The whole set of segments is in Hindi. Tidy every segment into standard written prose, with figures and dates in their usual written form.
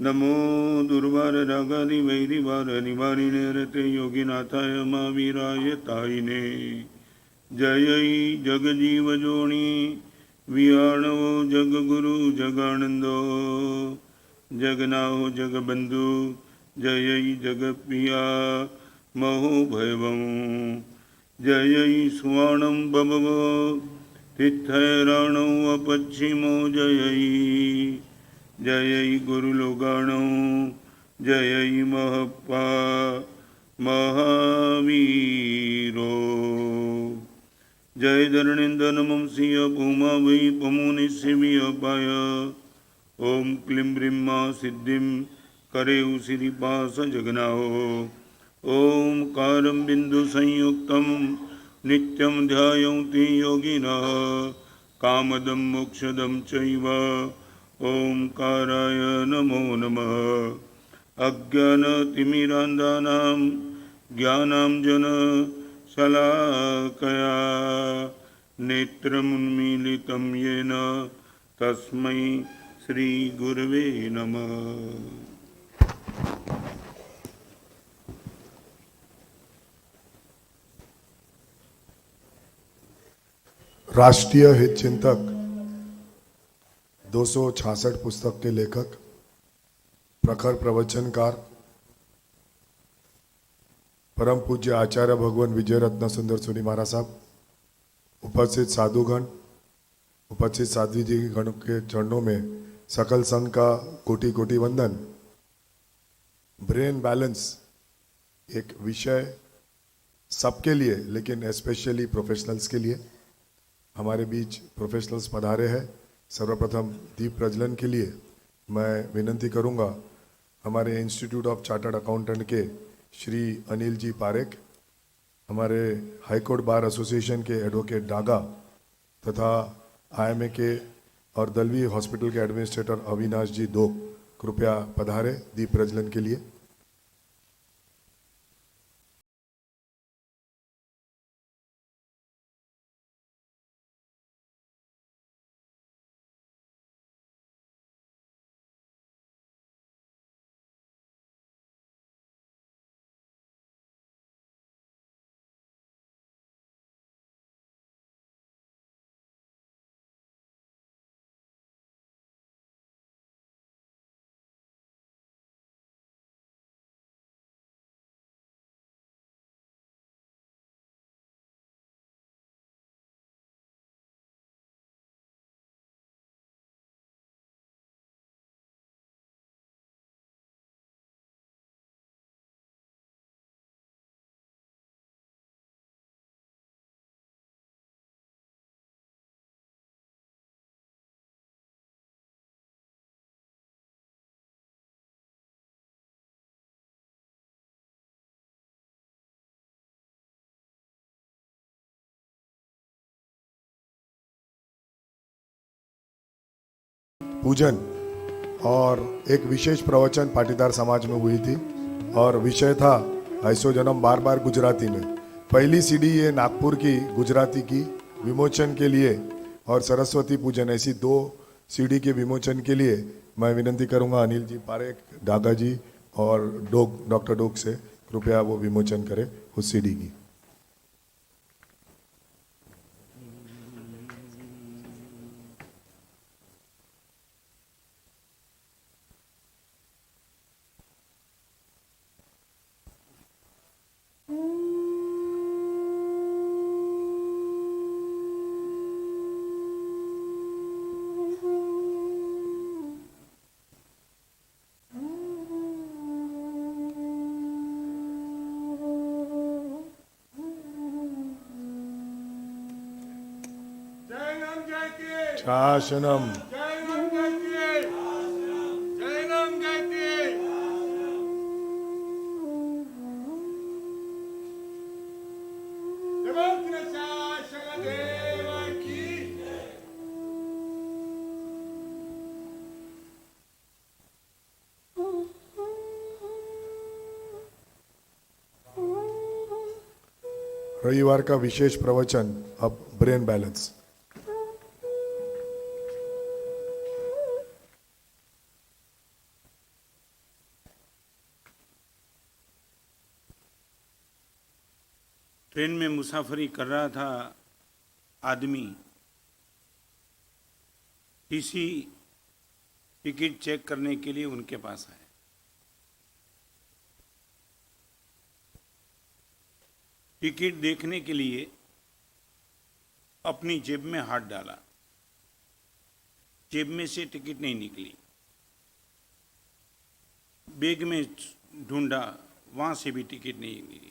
नमो दुर्वार रागादि वैरिवार निवारिणे रते योगिनाथाय महावीराय तायिने जय जगजीव जोणी वियाणो जगगुरु जगानंदो जगनाहो जगबंधु जय जगप्रिया महो भैवं जय सुवर्णं बभव तिथैराणो अपच्छिमो जय जय गुरुलोगाणो जय महप्पा महावीरो जय धरणेन्द्र नमं सिंह भूमा वै पमुनि शिवियपाय ओम क्लीं ब्रह्मा सिद्धिं करेउ श्रीपास जगनाहो ओम कारं बिंदु संयुक्तं नित्यं ध्यायन्ति योगिनः कामदं मोक्षदं चैव ओंकाराय नमो नमः अज्ञानतिमिरान्धानां ज्ञानाञ्जन शलाकया नेत्रमुन्मीलितं येन तस्मै श्री गुरवे नमः। राष्ट्रीय हित चिंतक 266 पुस्तक के लेखक प्रखर प्रवचनकार परम पूज्य आचार्य भगवान विजय रत्न सुंदर सुनी महाराज साहब, उपस्थित साधुगण, उपस्थित साध्वी जी गण के चरणों में सकल संघ का कोटि कोटि वंदन। ब्रेन बैलेंस एक विषय सबके लिए, लेकिन स्पेशली प्रोफेशनल्स के लिए। हमारे बीच प्रोफेशनल्स पधारे हैं। सर्वप्रथम दीप प्रज्वलन के लिए मैं विनंती करूंगा हमारे इंस्टीट्यूट ऑफ चार्टर्ड अकाउंटेंट के श्री अनिल जी पारेख, हमारे हाईकोर्ट बार एसोसिएशन के एडवोकेट डागा तथा आईएमए के और दलवी हॉस्पिटल के एडमिनिस्ट्रेटर अविनाश जी दो कृपया पधारे दीप प्रज्वलन के लिए। पूजन और एक विशेष प्रवचन पाटीदार समाज में हुई थी और विषय था ऐसो जन्म बार बार गुजराती में। पहली सीडी ये नागपुर की गुजराती की विमोचन के लिए और सरस्वती पूजन, ऐसी 2 सीडी के विमोचन के लिए मैं विनंती करूंगा अनिल जी पारेख, डागा जी और डॉक्टर डोग से कृपया वो विमोचन करें उस सीडी की। शासनम रविवार का विशेष प्रवचन अब ब्रेन बैलेंस। ट्रेन में मुसाफरी कर रहा था आदमी, टीसी टिकट चेक करने के लिए उनके पास आया। टिकट देखने के लिए अपनी जेब में हाथ डाला, जेब में से टिकट नहीं निकली। बैग में ढूंढा, वहां से भी टिकट नहीं निकली।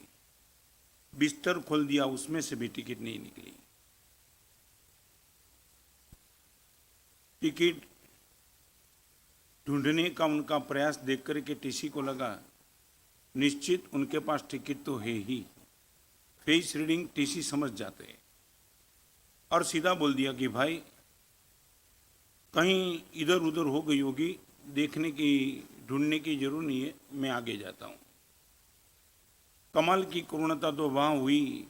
बिस्तर खोल दिया, उसमें से भी टिकट नहीं निकली। टिकट ढूंढने का उनका प्रयास देख करके टीसी को लगा निश्चित उनके पास टिकट तो है ही। फेस रीडिंग टीसी समझ जाते हैं और सीधा बोल दिया कि भाई कहीं इधर उधर हो गई होगी, देखने की ढूंढने की जरूरत नहीं है, मैं आगे जाता हूँ। कमाल की करुणता तो वहाँ हुई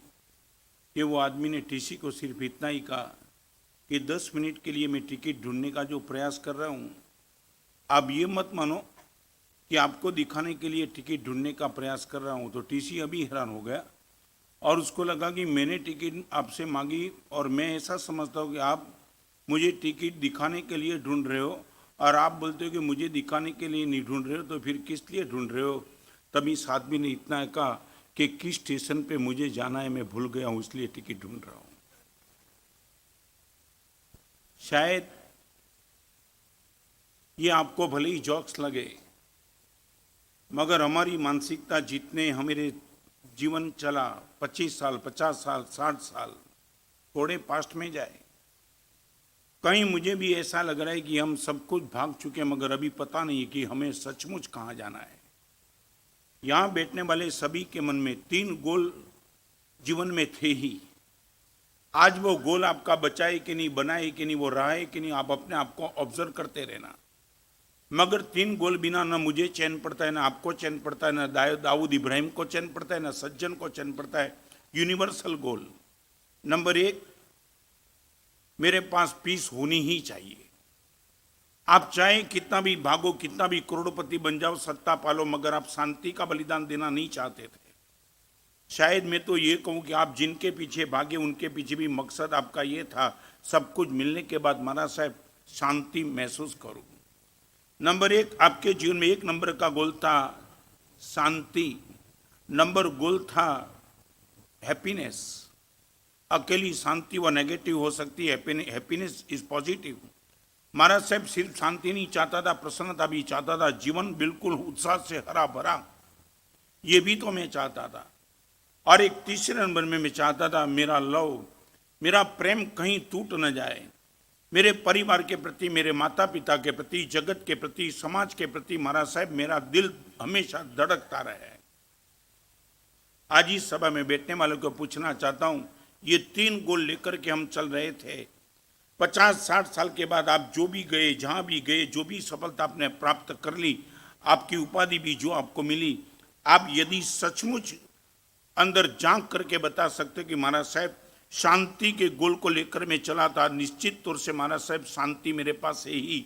कि वो आदमी ने टीसी को सिर्फ इतना ही कहा कि 10 मिनट के लिए मैं टिकट ढूंढने का जो प्रयास कर रहा हूँ, आप ये मत मानो कि आपको दिखाने के लिए टिकट ढूंढने का प्रयास कर रहा हूँ। तो टीसी अभी हैरान हो गया और उसको लगा कि मैंने टिकट आपसे मांगी और मैं ऐसा समझता हूँ कि आप मुझे टिकट दिखाने के लिए ढूंढ रहे हो और आप बोलते हो कि मुझे दिखाने के लिए नहीं ढूंढ रहे हो, तो फिर किस लिए ढूंढ रहे हो। तभी इस आदमी ने इतना कहा कि किस स्टेशन पे मुझे जाना है मैं भूल गया हूँ, इसलिए टिकट ढूंढ रहा हूँ। शायद ये आपको भले ही जॉक्स लगे, मगर हमारी मानसिकता जितने हमारे जीवन चला 25 साल, 50 साल, 60 साल थोड़े पास्ट में जाए। कहीं मुझे भी ऐसा लग रहा है कि हम सब कुछ भाग चुके, मगर अभी पता नहीं कि हमें सचमुच कहाँ जाना है। यहाँ बैठने वाले सभी के मन में 3 गोल जीवन में थे ही। आज वो गोल आपका बचाए कि नहीं, बनाए कि नहीं, वो रहे कि नहीं, आप अपने आप को ऑब्जर्व करते रहना। मगर 3 गोल बिना न मुझे चैन पड़ता है, ना आपको चैन पड़ता है, ना दाऊद इब्राहिम को चैन पड़ता है, ना सज्जन को चैन पड़ता है। यूनिवर्सल गोल नंबर 1, मेरे पास पीस होनी ही चाहिए। आप चाहे कितना भी भागो, कितना भी करोड़पति बन जाओ, सत्ता पालो, मगर आप शांति का बलिदान देना नहीं चाहते थे। शायद मैं तो ये कहूं कि आप जिनके पीछे भागे उनके पीछे भी मकसद आपका ये था, सब कुछ मिलने के बाद महाराज साहब शांति महसूस करूं। नंबर 1, आपके जीवन में 1 नंबर का गोल था शांति। नंबर गोल था हैप्पीनेस। अकेली शांति वो नेगेटिव हो सकती है, हैप्पीनेस इज पॉजिटिव। महाराज साहब सिर्फ शांति नहीं चाहता था, प्रसन्नता भी चाहता था, जीवन बिल्कुल उत्साह से हरा भरा, ये भी तो मैं चाहता था। और एक तीसरे नंबर में मैं चाहता था मेरा लव, मेरा प्रेम कहीं टूट न जाए। मेरे परिवार के प्रति, मेरे माता पिता के प्रति, जगत के प्रति, समाज के प्रति महाराज साहब मेरा दिल हमेशा धड़कता रहे। आज इस सभा में बैठने वालों को पूछना चाहता हूं, ये 3 गोल लेकर के हम चल रहे थे। 50-60 साल के बाद आप जो भी गए, जहां भी गए, जो भी सफलता आपने प्राप्त कर ली, आपकी उपाधि भी जो आपको मिली, आप यदि सचमुच अंदर झांक करके बता सकते कि महाराज साहब शांति के गोल को लेकर मैं चला था, निश्चित तौर से महाराज साहब शांति मेरे पास है ही।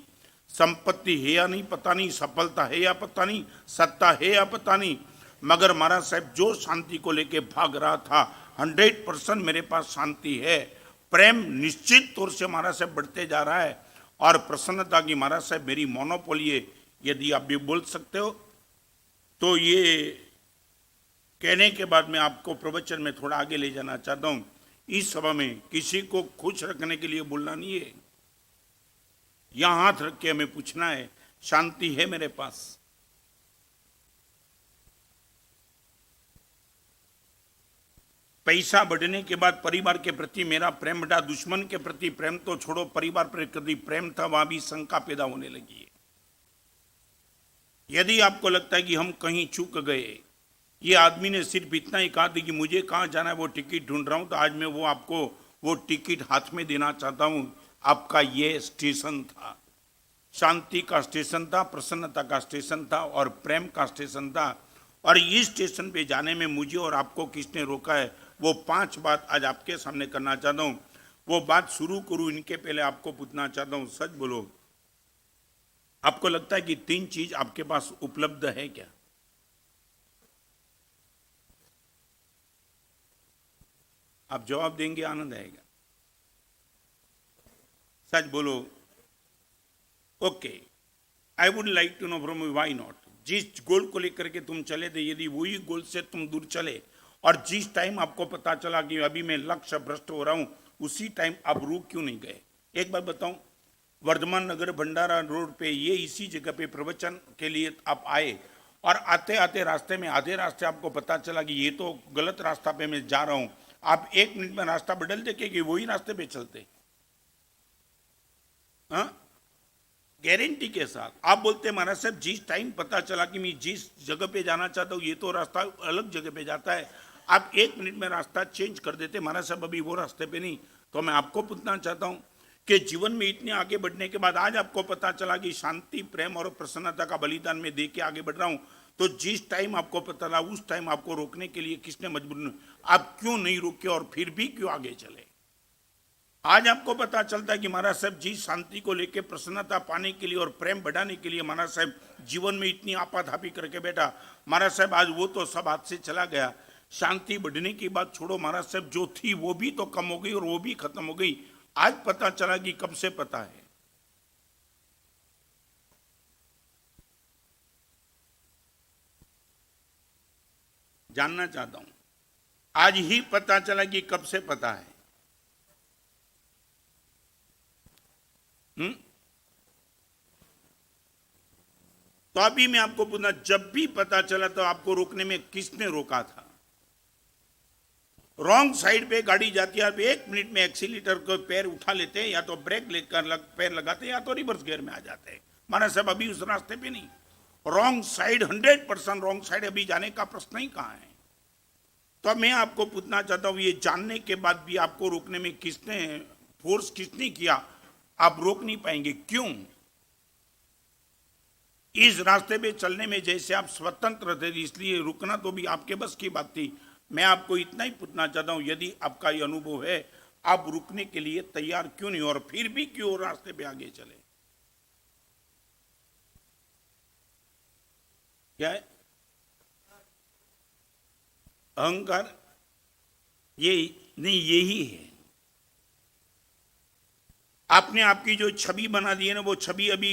संपत्ति है या नहीं पता नहीं, सफलता है या पता नहीं, सत्ता है या पता नहीं, मगर महाराज साहब जो शांति को लेके भाग रहा था 100% मेरे पास शांति है। प्रेम निश्चित तौर से महाराज साहब बढ़ते जा रहा है और प्रसन्नता की महाराज साहब मेरी मोनोपोली है। यदि आप भी बोल सकते हो तो ये कहने के बाद मैं आपको प्रवचन में थोड़ा आगे ले जाना चाहता हूं। इस सभा में किसी को खुश रखने के लिए बोलना नहीं है, यहां हाथ रख के हमें पूछना है शांति है मेरे पास। पैसा बढ़ने के बाद परिवार के प्रति मेरा प्रेम बढ़ा, दुश्मन के प्रति प्रेम तो छोड़ो, परिवार के प्रति प्रेम था, वहां भी शंका पैदा होने लगी है। यदि आपको लगता है कि हम कहीं चूक गए, ये आदमी ने सिर्फ इतना ही कहा था कि मुझे कहाँ जाना है वो टिकट ढूंढ रहा हूं, तो आज मैं वो आपको वो टिकट हाथ में देना चाहता हूं। आपका ये स्टेशन था, शांति का स्टेशन था, प्रसन्नता का स्टेशन था और प्रेम का स्टेशन था। और इस स्टेशन पे जाने में मुझे और आपको किसने रोका है, वो 5 बात आज आपके सामने करना चाहता हूँ। वो बात शुरू करूँ इनके पहले आपको पूछना चाहता हूँ, सच बोलो, आपको लगता है कि 3 चीज आपके पास उपलब्ध है क्या? आप जवाब देंगे, आनंद आएगा। सच बोलो। Okay, I would like to know from you why not. जिस गोल को लेकर के तुम चले थे, यदि वही गोल से तुम दूर चले और जिस टाइम आपको पता चला कि अभी मैं लक्ष्य भ्रष्ट हो रहा हूं, उसी टाइम आप रुक क्यों नहीं गए? एक बात बताऊं, वर्धमान नगर भंडारा रोड पे ये इसी जगह पे प्रवचन के लिए आप आए और आते आते रास्ते में आधे रास्ते आपको पता चला कि ये तो गलत रास्ता पे मैं जा रहा हूं, आप 1 मिनट में रास्ता बदल देंगे कि वही रास्ते पे चलते? हाँ, गारंटी के साथ आप बोलते महाराज साहब जिस टाइम पता चला कि मैं जिस जगह पे जाना चाहता हूँ ये तो रास्ता अलग जगह पे जाता है, आप 1 मिनट में रास्ता चेंज कर देते, महाराज साहब अभी वो रास्ते पे नहीं। तो मैं आपको पूछना चाहता हूँ कि जीवन में इतने आगे बढ़ने के बाद आज आपको पता चला कि शांति, प्रेम और प्रसन्नता का बलिदान में दे के आगे बढ़ रहा हूँ, तो जिस टाइम आपको पता चला उस टाइम आपको रोकने के लिए किसने मजबूर, आप क्यों नहीं रोके और फिर भी क्यों आगे चले? आज आपको पता चलता है कि महाराज साहब जी शांति को लेकर, प्रसन्नता पाने के लिए और प्रेम बढ़ाने के लिए महाराज साहब जीवन में इतनी आपाधापी करके बैठा। महाराज साहब आज वो तो सब हाथ से चला गया। शांति बढ़ने की बात छोड़ो, महाराज साहब जो थी वो भी तो कम हो गई और वो भी खत्म हो गई। आज पता चला कि कब से पता है। जानना चाहता हूं, आज ही पता चला कि कब से पता है। तो अभी मैं आपको पूछना, जब भी पता चला तो आपको रोकने में किसने रोका था? रॉन्ग साइड पे गाड़ी जाती है, आप 1 मिनट में एक्सीलेटर को पैर उठा लेते हैं, या तो ब्रेक लेकर पैर लगाते हैं या तो रिवर्स गियर में आ जाते हैं। माना साहब अभी उस रास्ते पे नहीं, रॉन्ग साइड, 100% रॉन्ग साइड, अभी जाने का प्रश्न ही कहां है? तो मैं आपको पूछना चाहता हूं, ये जानने के बाद भी आपको रोकने में किसने फोर्स किसने किया? आप रोक नहीं पाएंगे। क्यों? इस रास्ते पे चलने में जैसे आप स्वतंत्र थे, इसलिए रुकना तो भी आपके बस की बात थी। मैं आपको इतना ही पूछना चाहता हूं, यदि आपका ये अनुभव है, आप रुकने के लिए तैयार क्यों नहीं और फिर भी क्यों रास्ते पे आगे चले? क्या है? अहंकार? ये नहीं, यही है। आपने आपकी जो छवि बना दी है ना, वो छवि अभी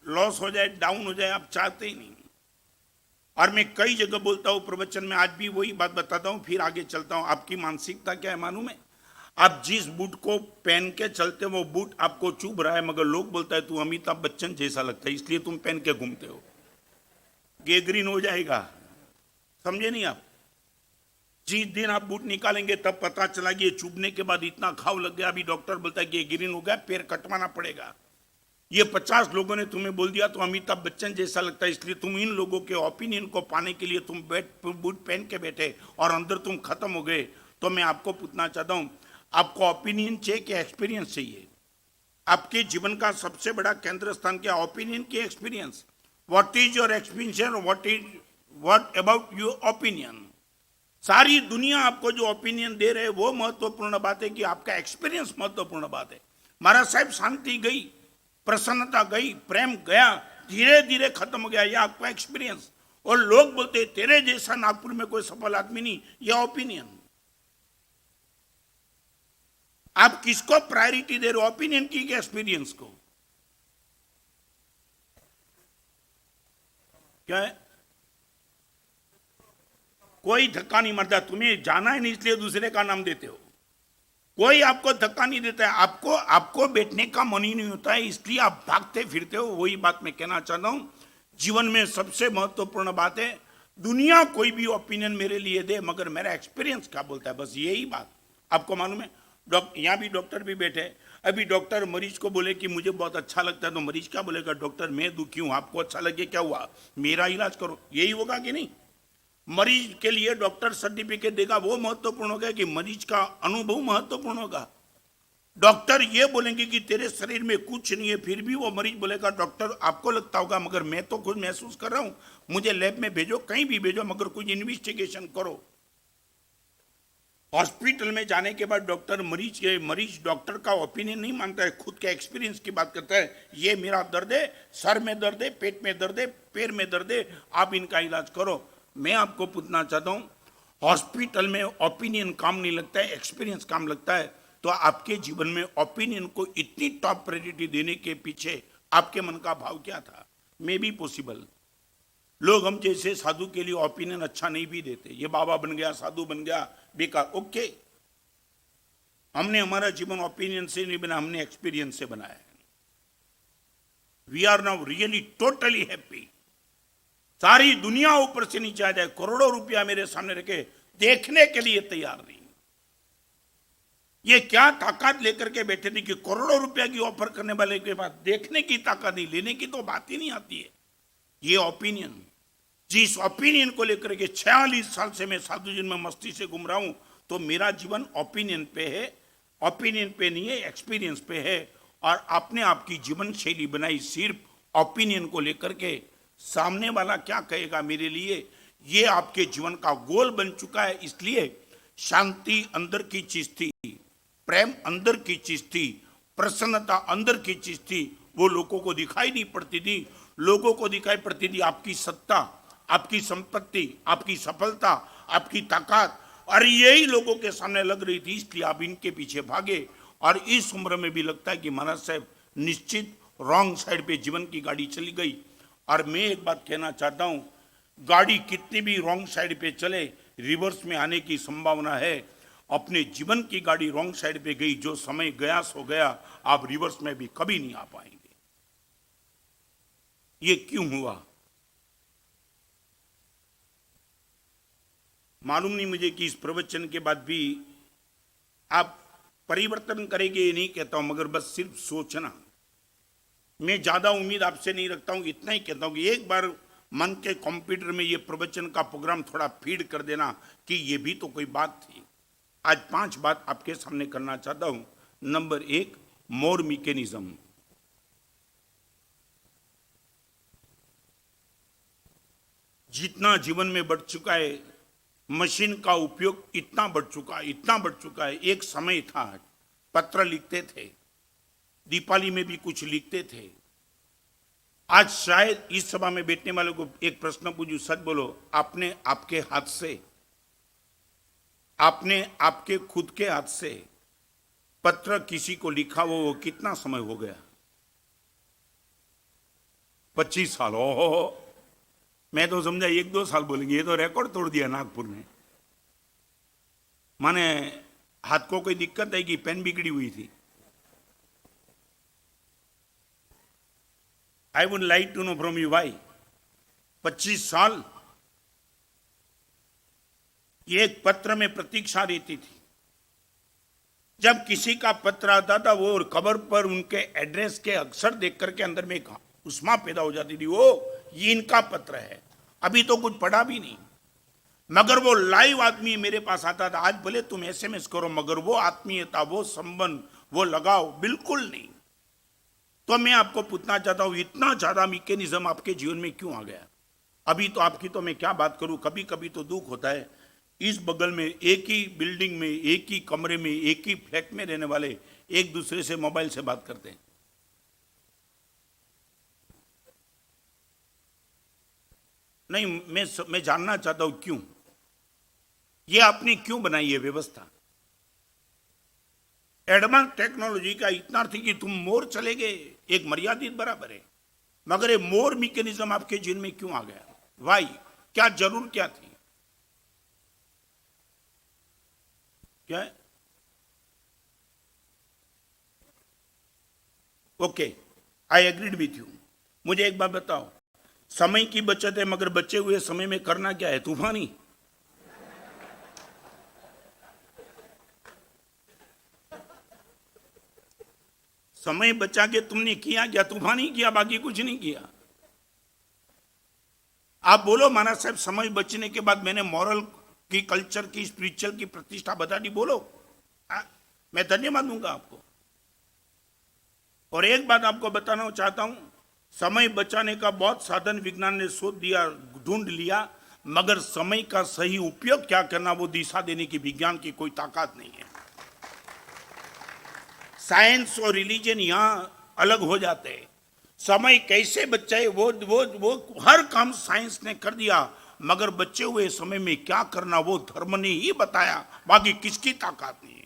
लॉस हो जाए, डाउन हो जाए, आप चाहते ही नहीं। और मैं कई जगह बोलता हूं प्रवचन में, आज भी वही बात बताता हूं, फिर आगे चलता हूं। आपकी मानसिकता क्या है मालूम है? आप जिस बूट को पहन के चलते हो वो बूट आपको चुभ रहा है, मगर लोग बोलता है तू अमिताभ बच्चन जैसा लगता है, इसलिए तुम पहन के घूमते हो। गैंग्रीन हो जाएगा, समझे नहीं आप? जिस दिन आप बूट निकालेंगे तब पता चला कि ये चुभने के बाद इतना घाव लग गया, अभी डॉक्टर बोलता है कि गैंग्रीन हो गया, पैर कटवाना पड़ेगा। ये 50 लोगों ने तुम्हें बोल दिया तो अमिताभ बच्चन जैसा लगता है, इसलिए तुम इन लोगों के ओपिनियन को पाने के लिए तुम बूट पहन के बैठे और अंदर तुम खत्म हो गए। तो मैं आपको पूछना चाहता हूं, आपको ओपिनियन चाहिए कि एक्सपीरियंस चाहिए? आपके जीवन का सबसे बड़ा केंद्र स्थान क्या, ओपिनियन की experience? What is your experience, what about your opinion? सारी दुनिया आपको जो ओपिनियन दे रहे वो महत्वपूर्ण बात है कि आपका एक्सपीरियंस महत्वपूर्ण बात है? महाराज साहब शांति गई, प्रसन्नता गई, प्रेम गया, धीरे धीरे खत्म हो गया, यह आपका एक्सपीरियंस। और लोग बोलते तेरे जैसा नागपुर में कोई सफल आदमी नहीं, यह ओपिनियन। आप किसको प्रायोरिटी दे रहे हो, ओपिनियन की एक्सपीरियंस को? क्या है? कोई धक्का नहीं मारता, तुम्हें जाना है नहीं इसलिए दूसरे का नाम देते हो। कोई आपको धक्का नहीं देता है, आपको बैठने का मन ही नहीं होता है, इसलिए आप भागते फिरते हो। वही बात मैं कहना चाहता हूं, जीवन में सबसे महत्वपूर्ण बात है, दुनिया कोई भी ओपिनियन मेरे लिए दे, मगर मेरा एक्सपीरियंस क्या बोलता है, बस यही बात। आपको मालूम है, यहाँ भी डॉक्टर भी बैठे, अभी डॉक्टर मरीज को बोले कि मुझे बहुत अच्छा लगता है, तो मरीज क्या बोलेगा, डॉक्टर मैं दुखी हूं, आपको अच्छा लगे क्या हुआ, मेरा इलाज करो, यही होगा कि नहीं? मरीज के लिए डॉक्टर सर्टिफिकेट देगा, वो महत्वपूर्ण होगा कि मरीज का अनुभव महत्वपूर्ण होगा? डॉक्टर ये बोलेंगे कि तेरे शरीर में कुछ नहीं है, फिर भी वो मरीज बोलेगा डॉक्टर आपको लगता होगा, मगर मैं तो खुद महसूस कर रहा हूं, मुझे लैब में भेजो, कहीं भी भेजो, मगर कुछ इन्वेस्टिगेशन करो। हॉस्पिटल में जाने के बाद डॉक्टर मरीज डॉक्टर का ओपिनियन नहीं मानता है, खुद के एक्सपीरियंस की बात करता है। ये मेरा दर्द है, सर में दर्द है, पेट में दर्द है, पैर में दर्द है, आप इनका इलाज करो। मैं आपको पूछना चाहता हूं, हॉस्पिटल में ओपिनियन काम नहीं लगता है, एक्सपीरियंस काम लगता है। तो आपके जीवन में ओपिनियन को इतनी टॉप प्रायोरिटी देने के पीछे आपके मन का भाव क्या था? मे बी पॉसिबल लोग हम जैसे साधु के लिए ओपिनियन अच्छा नहीं भी देते, ये बाबा बन गया, साधु बन गया, बेकार। ओके, हमने हमारा जीवन ओपिनियन से नहीं बना, हमने एक्सपीरियंस से बनाया है। We are now really totally happy. सारी दुनिया ऊपर से नीचे आ जाए, करोड़ों रुपया मेरे सामने रखे, देखने के लिए तैयार नहीं। ये क्या ताकत लेकर के बैठे थे कि करोड़ों रुपया की ऑफर करने वाले के बाद देखने की ताकत नहीं, लेने की तो बात ही नहीं आती है। ये ओपिनियन, जिस ओपिनियन को लेकर के 46 साल से मैं साधु जीवन में मस्ती से घूम रहा हूं, तो मेरा जीवन ओपिनियन पे है, ओपिनियन पे नहीं है, एक्सपीरियंस पे है। और आपने आपकी जीवन शैली बनाई सिर्फ ओपिनियन को लेकर के, सामने वाला क्या कहेगा मेरे लिए, ये आपके जीवन का गोल बन चुका है। इसलिए शांति अंदर की चीज थी, प्रेम अंदर की चीज थी, प्रसन्नता अंदर की चीज थी, वो लोगों को दिखाई नहीं पड़ती थी। लोगों को दिखाई पड़ती थी आपकी सत्ता, आपकी संपत्ति, आपकी सफलता, आपकी ताकत, और यही लोगों के सामने लग रही थी, इसलिए आप इनके पीछे भागे। और इस उम्र में भी लगता है कि महाराज साहब निश्चित रॉन्ग साइड पे जीवन की गाड़ी चली गई। और मैं एक बात कहना चाहता हूं, गाड़ी कितनी भी रॉन्ग साइड पे चले, रिवर्स में आने की संभावना है। अपने जीवन की गाड़ी रॉन्ग साइड पे गई, जो समय गया सो गया, आप रिवर्स में भी कभी नहीं आ पाएंगे। ये क्यों हुआ मालूम नहीं मुझे कि इस प्रवचन के बाद भी आप परिवर्तन करेंगे, ये नहीं कहता हूं, मगर बस सिर्फ सोचना। मैं ज्यादा उम्मीद आपसे नहीं रखता हूं, इतना ही कहता हूं कि एक बार मन के कंप्यूटर में ये प्रवचन का प्रोग्राम थोड़ा फीड कर देना कि ये भी तो कोई बात थी। आज 5 बात आपके सामने करना चाहता हूं। नंबर 1, मोर मैकेनिज्म। जितना जीवन में बढ़ चुका है, मशीन का उपयोग इतना बढ़ चुका है, इतना बढ़ चुका है। एक समय था पत्र लिखते थे, दीपावली में भी कुछ लिखते थे। आज शायद इस सभा में बैठने वालों को एक प्रश्न पूछूं, सच बोलो, आपने आपके हाथ से, आपने आपके खुद के हाथ से पत्र किसी को लिखा वो कितना समय हो गया? 25 साल। ओहो, मैं तो समझा 1-2 साल बोलेंगे, ये तो रिकॉर्ड तोड़ दिया नागपुर में। माने हाथ को कोई दिक्कत है कि पेन बिगड़ी हुई थी? I would like to know from you why 25 साल। एक पत्र में प्रतीक्षा रहती थी। जब किसी का पत्र आता था, वो कवर पर उनके एड्रेस के अक्षर देख करके अंदर में एक उष्मा पैदा हो जाती थी, वो ये इनका पत्र है। अभी तो कुछ पढ़ा भी नहीं, मगर वो लाइव आदमी मेरे पास आता था। आज भले तुम SMS करो, मगर वो आत्मीयता, वो संबंध, वो लगाव बिल्कुल नहीं। तो मैं आपको पूछना चाहता हूं, इतना ज्यादा मैकेनिज्म आपके जीवन में क्यों आ गया? अभी तो आपकी तो मैं क्या बात करूं, कभी कभी तो दुख होता है। इस बगल में एक ही बिल्डिंग में, एक ही कमरे में, एक ही फ्लैट में रहने वाले एक दूसरे से मोबाइल से बात करते हैं। नहीं, मैं जानना चाहता हूं क्यों ये आपने क्यों बनाई है व्यवस्था? एडवांस टेक्नोलॉजी का इतना थी कि तुम मोर चले गए, एक मर्यादित बराबर है, मगर ये मोर मैकेनिज्म आपके जीवन में क्यों आ गया? वाई? क्या जरूर क्या थी? क्या है? Okay, I agreed with you. मुझे एक बात बताओ, समय की बचत है, मगर बचे हुए समय में करना क्या है? तूफानी। समय बचा के तुमने किया क्या? तूफानी किया, बाकी कुछ नहीं किया। आप बोलो महाराज साहब, समय बचने के बाद मैंने मॉरल की, कल्चर की, स्पिरिचुअल की प्रतिष्ठा बता दी, बोलो, मैं धन्यवाद दूंगा आपको। और एक बात आपको बताना चाहता हूं, समय बचाने का बहुत साधन विज्ञान ने शोध दिया, ढूंढ लिया, मगर समय का सही उपयोग क्या करना, वो दिशा देने की विज्ञान की कोई ताकत नहीं है। साइंस और रिलीजन यहां अलग हो जाते हैं। समय कैसे बचाए, वो हर काम साइंस ने कर दिया, मगर बचे हुए समय में क्या करना वो धर्म ने ही बताया, बाकी किसकी ताकत नहीं है।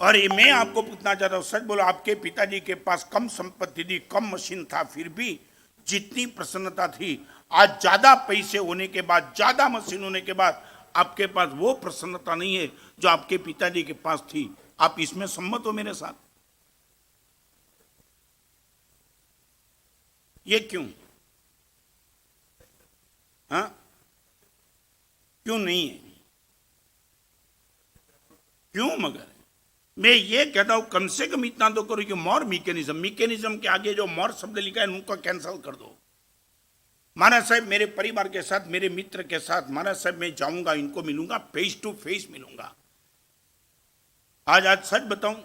और ये मैं आपको पूछना चाहता हूं, सच बोलो, आपके पिताजी के पास कम संपत्ति थी, कम मशीन था, फिर भी जितनी प्रसन्नता थी, आज ज्यादा पैसे होने के बाद, ज्यादा मशीन होने के बाद आपके पास वो प्रसन्नता नहीं है जो आपके पिताजी के पास थी। आप इसमें सम्मत हो मेरे साथ? ये क्यों? हाँ, क्यों नहीं है? क्यों? मगर मैं ये कहता हूं कम से कम इतना तो करो कि मोर मैकेनिज्म के आगे जो मोर शब्द लिखा है उनको कैंसिल कर दो। महाराज साहब मेरे परिवार के साथ, मेरे मित्र के साथ, महाराज साहब मैं जाऊंगा, इनको मिलूंगा, फेस टू फेस मिलूंगा। आज सच बताऊं,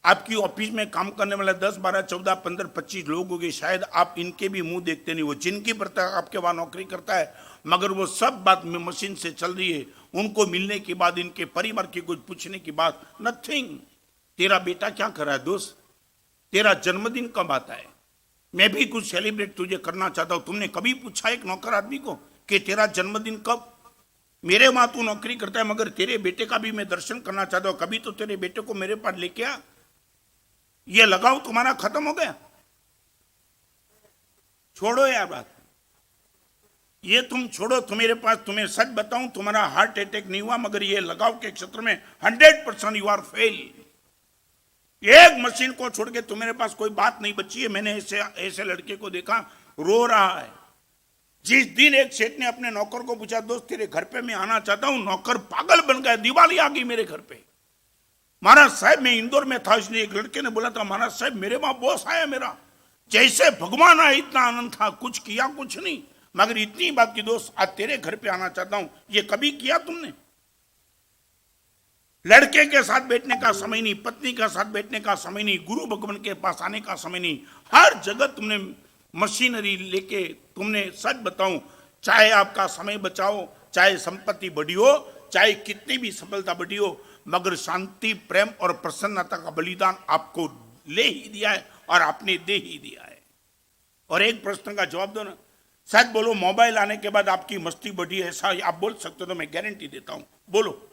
आपकी ऑफिस में काम करने वाले 10, 12, 14, 15, 25 लोग हो गए, शायद आप इनके भी मुंह देखते नहीं, वो जिनकी प्रता आपके वहां नौकरी करता है, मगर वो सब बात में मशीन से चल रही है। उनको मिलने के बाद, इनके परिवार की कुछ पूछने की बात, नथिंग। तेरा बेटा क्या कर रहा है दोस्त? तेरा जन्मदिन कब आता है? मैं भी कुछ सेलिब्रेट तुझे करना चाहता हूं। तुमने कभी पूछा एक नौकर आदमी को कि तेरा जन्मदिन कब? मेरे वहां तू नौकरी करता है, मगर तेरे बेटे का भी मैं दर्शन करना चाहता हूं, कभी तो तेरे बेटे को मेरे पास लेके आ। ये लगाव तुम्हारा खत्म हो गया? छोड़ो यार बात, ये तुम छोड़ो। तुम्हारे पास, तुम्हें सच बताऊं, तुम्हारा हार्ट अटैक नहीं हुआ, मगर ये लगाव के क्षेत्र में 100% यू आर फेल। एक मशीन को छोड़ के तुम्हारे पास कोई बात नहीं बची है। मैंने ऐसे लड़के को देखा, रो रहा है। जिस दिन एक सेठ ने अपने नौकर को पूछा, दोस्त तेरे घर पे मैं आना चाहता हूं, नौकर पागल बन गया, दिवाली आ गई मेरे घर पे। महाराज साहब मैं इंदौर में था, इसलिए एक लड़के ने बोला था, महाराज साहब मेरे वहां बॉस आया मेरा, जैसे भगवान आया, इतना आनंद था, कुछ किया कुछ नहीं, मगर इतनी बात की दोस्त आज तेरे घर पे आना चाहता हूं। ये कभी किया तुमने? लड़के के साथ बैठने का समय नहीं, पत्नी के साथ बैठने का समय नहीं, गुरु भगवान के पास आने का समय नहीं, हर जगह तुमने मशीनरी लेके, तुमने सच बताऊं, चाहे आपका समय बचाओ, चाहे संपत्ति बढ़ी हो, चाहे कितनी भी सफलता बढ़ी हो, मगर शांति, प्रेम और प्रसन्नता का बलिदान आपको ले ही दिया है और आपने दे ही दिया है। और एक प्रश्न का जवाब दो ना, शायद बोलो मोबाइल आने के बाद आपकी मस्ती बढ़ी है, ऐसा आप बोल सकते हो तो मैं गारंटी देता हूं, बोलो।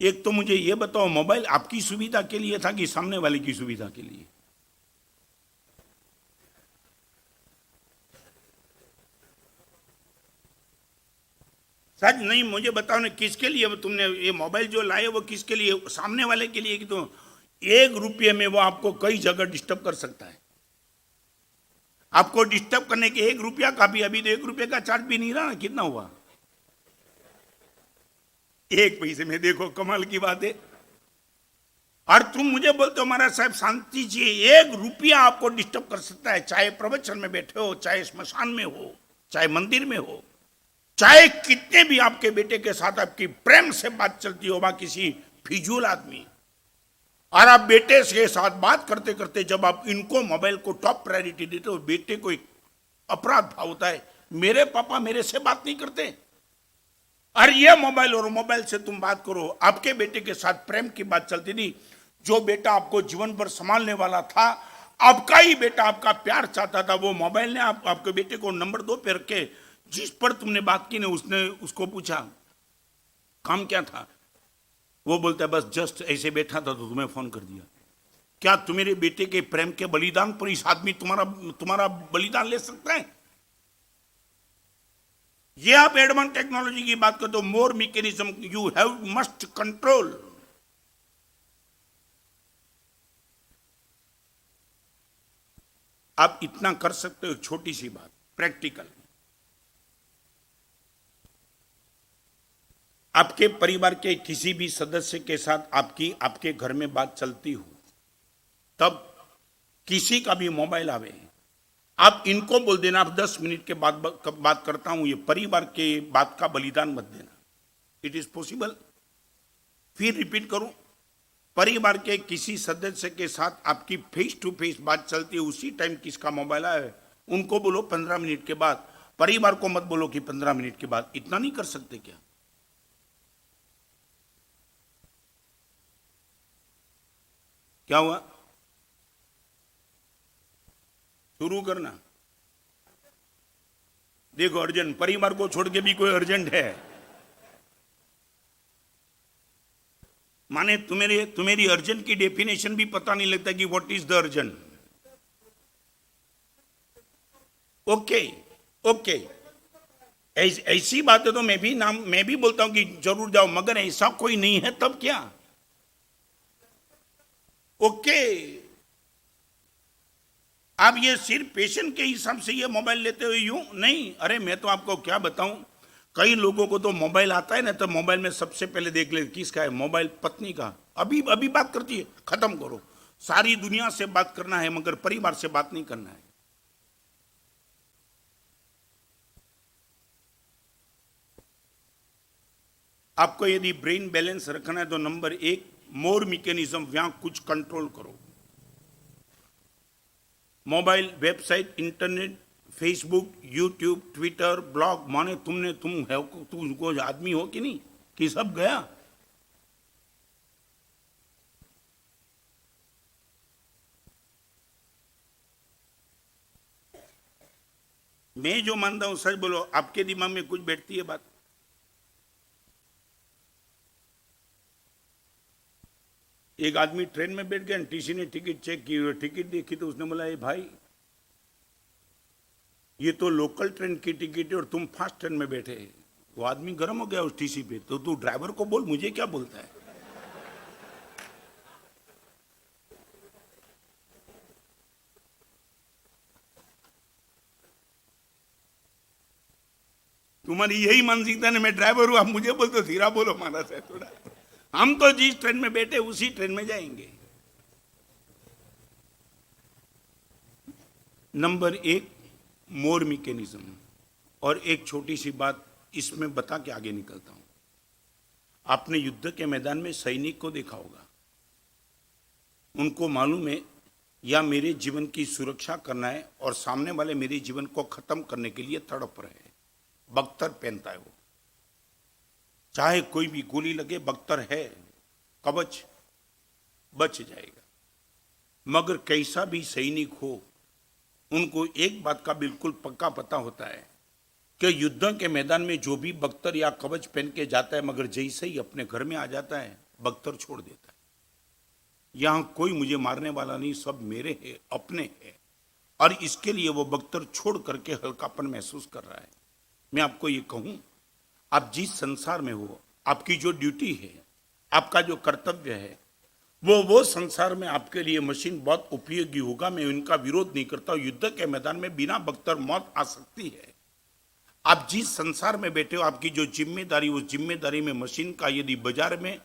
एक तो मुझे यह बताओ, मोबाइल आपकी सुविधा के लिए था कि सामने वाले की सुविधा के लिए? सच नहीं, मुझे बताओ ना, किसके लिए तुमने ये मोबाइल जो लाए वो किसके लिए? सामने वाले के लिए कि तो 1 रुपये में वो आपको कई जगह डिस्टर्ब कर सकता है। आपको डिस्टर्ब करने के 1 रुपया का भी, अभी तो 1 रुपये का चार्ज भी नहीं रहा ना, कितना हुआ? 1 पैसे में, देखो कमाल की बात है। और तुम मुझे बोलते हो महाराज साहब शांति जी, 1 रुपया आपको डिस्टर्ब कर सकता है, चाहे प्रवचन में बैठे हो, चाहे स्मशान में हो, चाहे मंदिर में हो, चाहे कितने भी आपके बेटे के साथ आपकी प्रेम से बात चलती हो, किसी फिजूल आदमी, और आप बेटे के साथ बात करते करते जब आप इनको मोबाइल को टॉप प्रायोरिटी देते हो, बेटे को एक अपराध भाव होता है, मेरे पापा मेरे से बात नहीं करते, और ये मोबाइल, और मोबाइल से तुम बात करो। आपके बेटे के साथ प्रेम की बात चलती थी, जो बेटा आपको जीवन भर संभालने वाला था, आपका ही बेटा आपका प्यार चाहता था, वो मोबाइल ने आपके बेटे को नंबर 2 पे रख के, जिस पर तुमने बात की ने उसने उसको पूछा काम क्या था, वो बोलता है बस जस्ट ऐसे बैठा था तो तुम्हें फोन कर दिया। क्या तुम्हारे बेटे के प्रेम के बलिदान पर इस आदमी तुम्हारा बलिदान ले सकता है? ये आप एडवांस टेक्नोलॉजी की बात करते हो, more mechanism you have must control. आप इतना कर सकते हो, छोटी सी बात, प्रैक्टिकल। आपके परिवार के किसी भी सदस्य के साथ आपके घर में बात चलती हो, तब किसी का भी मोबाइल आवे, आप इनको बोल देना, आप 10 मिनट के बाद बात करता हूं, ये परिवार के बात का बलिदान मत देना। It is possible. फिर रिपीट करूं, परिवार के किसी सदस्य के साथ आपकी फेस टू फेस बात चलती है, उसी टाइम किसका मोबाइल आया है, उनको बोलो 15 मिनट के बाद, परिवार को मत बोलो कि 15 मिनट के बाद। इतना नहीं कर सकते क्या? क्या हुआ? शुरू करना। देखो अर्जेंट, परिवार को छोड़ के भी कोई अर्जेंट है? माने तुम्हारी अर्जेंट की डेफिनेशन भी पता नहीं लगता कि what is the urgent. Okay okay, ऐसी बात है तो मैं भी बोलता हूं कि जरूर जाओ, मगर ऐसा कोई नहीं है तब क्या? ओके, आप ये सिर्फ पेशेंट के हिसाब से ये मोबाइल लेते हो यूं नहीं। अरे मैं तो आपको क्या बताऊं, कई लोगों को तो मोबाइल आता है ना, तो मोबाइल में सबसे पहले देख ले किसका है मोबाइल, पत्नी का। अभी अभी बात करती है, खत्म करो। सारी दुनिया से बात करना है मगर परिवार से बात नहीं करना है। आपको यदि ब्रेन बैलेंस रखना है तो नंबर 1 मोर मैकेनिज्म, वहां कुछ कंट्रोल करो। Mobile, website, internet, Facebook, YouTube, Twitter, blog, माने तुम है, तुम आदमी हो कि नहीं कि सब गया। मैं जो मानता हूं सच बोलो, आपके दिमाग में कुछ बैठती है बात? एक आदमी ट्रेन में बैठ गया, टीसी ने टिकट चेक की, टिकट देखी तो उसने बोला, भाई ये तो लोकल ट्रेन की टिकट है और तुम फास्ट ट्रेन में बैठे। वो आदमी गर्म हो गया उस टीसी पे, तो तू ड्राइवर को बोल, मुझे क्या बोलता है। तुम्हारी यही मानसिकता है, मैं ड्राइवर हूं, आप मुझे बोलते हो धीरा बोलो महाराज है थोड़ा। हम तो जिस ट्रेन में बैठे उसी ट्रेन में जाएंगे। नंबर 1 मोर मैकेनिज्म। और एक छोटी सी बात इसमें बता के आगे निकलता हूं। आपने युद्ध के मैदान में सैनिक को देखा होगा, उनको मालूम है या मेरे जीवन की सुरक्षा करना है और सामने वाले मेरे जीवन को खत्म करने के लिए तड़प रहे हैं। बख्तर पहनता है वो, चाहे कोई भी गोली लगे, बख्तर है, कवच, बच जाएगा। मगर कैसा भी सैनिक हो, उनको एक बात का बिल्कुल पक्का पता होता है कि युद्ध के मैदान में जो भी बख्तर या कवच पहन के जाता है, मगर जैसे ही अपने घर में आ जाता है बख्तर छोड़ देता है। यहां कोई मुझे मारने वाला नहीं, सब मेरे हैं, अपने हैं। और इसके लिए वो बख्तर छोड़ करके हल्कापन महसूस कर रहा है। मैं आपको ये कहूं, आप जिस संसार में हो, आपकी जो ड्यूटी है, आपका जो कर्तव्य है, वो संसार में आपके लिए मशीन बहुत उपयोगी होगा। मैं इनका विरोध नहीं करता। युद्ध के मैदान में बिना बख्तर मौत आ सकती है। आप जिस संसार में बैठे हो, आपकी जो जिम्मेदारी, उस जिम्मेदारी में मशीन का यदि बाजार में,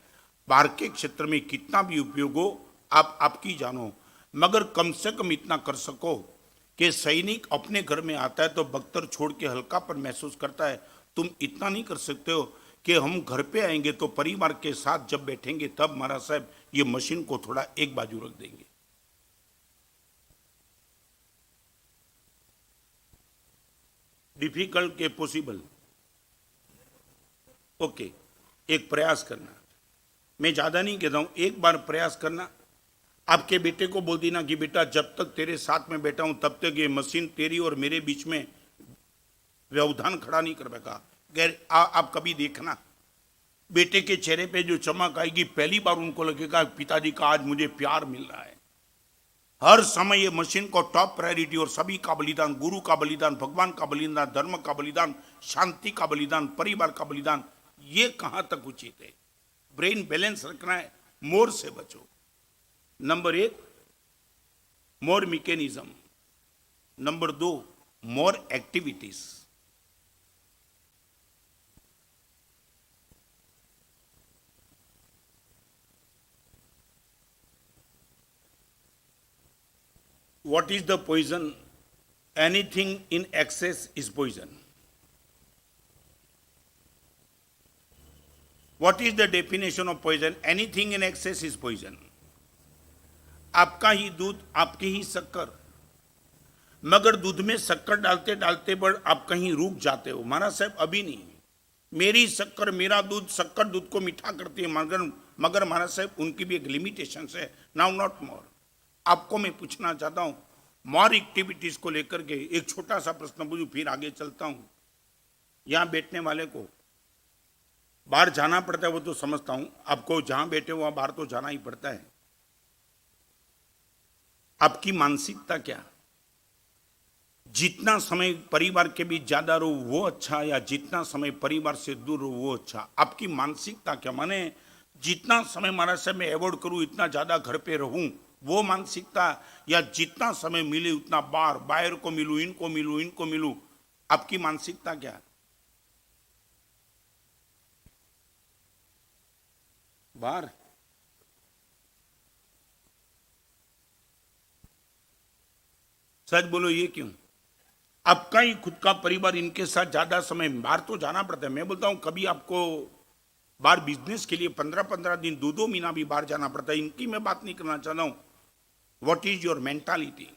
बाहर के क्षेत्र में कितना भी उपयोग हो, आप आपकी जानो। मगर कम से कम इतना कर सको कि सैनिक अपने घर में आता है तो बख्तर छोड़ के हल्कापन महसूस करता है। तुम इतना नहीं कर सकते हो कि हम घर पे आएंगे तो परिवार के साथ जब बैठेंगे तब महाराज साहब ये मशीन को थोड़ा एक बाजू रख देंगे। डिफिकल्ट के पॉसिबल, ओके, एक प्रयास करना। मैं ज्यादा नहीं कहता हूं, एक बार प्रयास करना। आपके बेटे को बोल देना कि बेटा जब तक तेरे साथ में बैठा हूं तब तक ये मशीन तेरी और मेरे बीच में व्यवधान खड़ा नहीं कर पाएगा। गैर आप कभी देखना, बेटे के चेहरे पे जो चमक आएगी, पहली बार उनको लगेगा पिताजी का आज मुझे प्यार मिल रहा है। हर समय ये मशीन को टॉप प्रायोरिटी और सभी का बलिदान, गुरु का बलिदान, भगवान का बलिदान, धर्म का बलिदान, शांति का बलिदान, परिवार का बलिदान, ये कहां तक उचित है। ब्रेन बैलेंस रखना है, मोर से बचो। Number 1 more mechanism, number 2 more activities. What is the poison? Anything in excess is poison. What is the definition of poison? Anything in excess is poison. आपका ही दूध, आपकी ही शक्कर, मगर दूध में शक्कर डालते डालते बड़ आप कहीं रुक जाते हो। महाराज साहब अभी नहीं, मेरी शक्कर, मेरा दूध, शक्कर दूध को मीठा करती है, मगर महाराज साहब उनकी भी एक लिमिटेशन है। Now not more. आपको मैं पूछना चाहता हूं, मोर एक्टिविटीज को लेकर के एक छोटा सा प्रश्न पूछूं, फिर आगे चलता हूं। यहां बैठने वाले को बाहर जाना पड़ता है, वो तो समझता हूं। आपको जहां बैठे हो वहां बाहर तो जाना ही पड़ता है। आपकी मानसिकता क्या? जितना समय परिवार के बीच ज्यादा रहो वो अच्छा, या जितना समय परिवार से दूर रहो वो अच्छा? आपकी मानसिकता क्या? माने जितना समय महाराज साहब मैं अवॉइड करूं, इतना ज्यादा घर पे रहूं, वो मानसिकता, या जितना समय मिले उतना बाहर को मिलूं, इनको मिलूं? आपकी मानसिकता क्या? बाहर सच बोलो, ये क्यों? आपका ही खुद का परिवार, इनके साथ ज्यादा समय बाहर तो जाना पड़ता है। मैं बोलता हूं कभी आपको बाहर बिजनेस के लिए 15-15 दिन, 2-2 महीना भी बाहर जाना पड़ता है। इनकी मैं बात नहीं करना चाहता हूं। What is your mentality?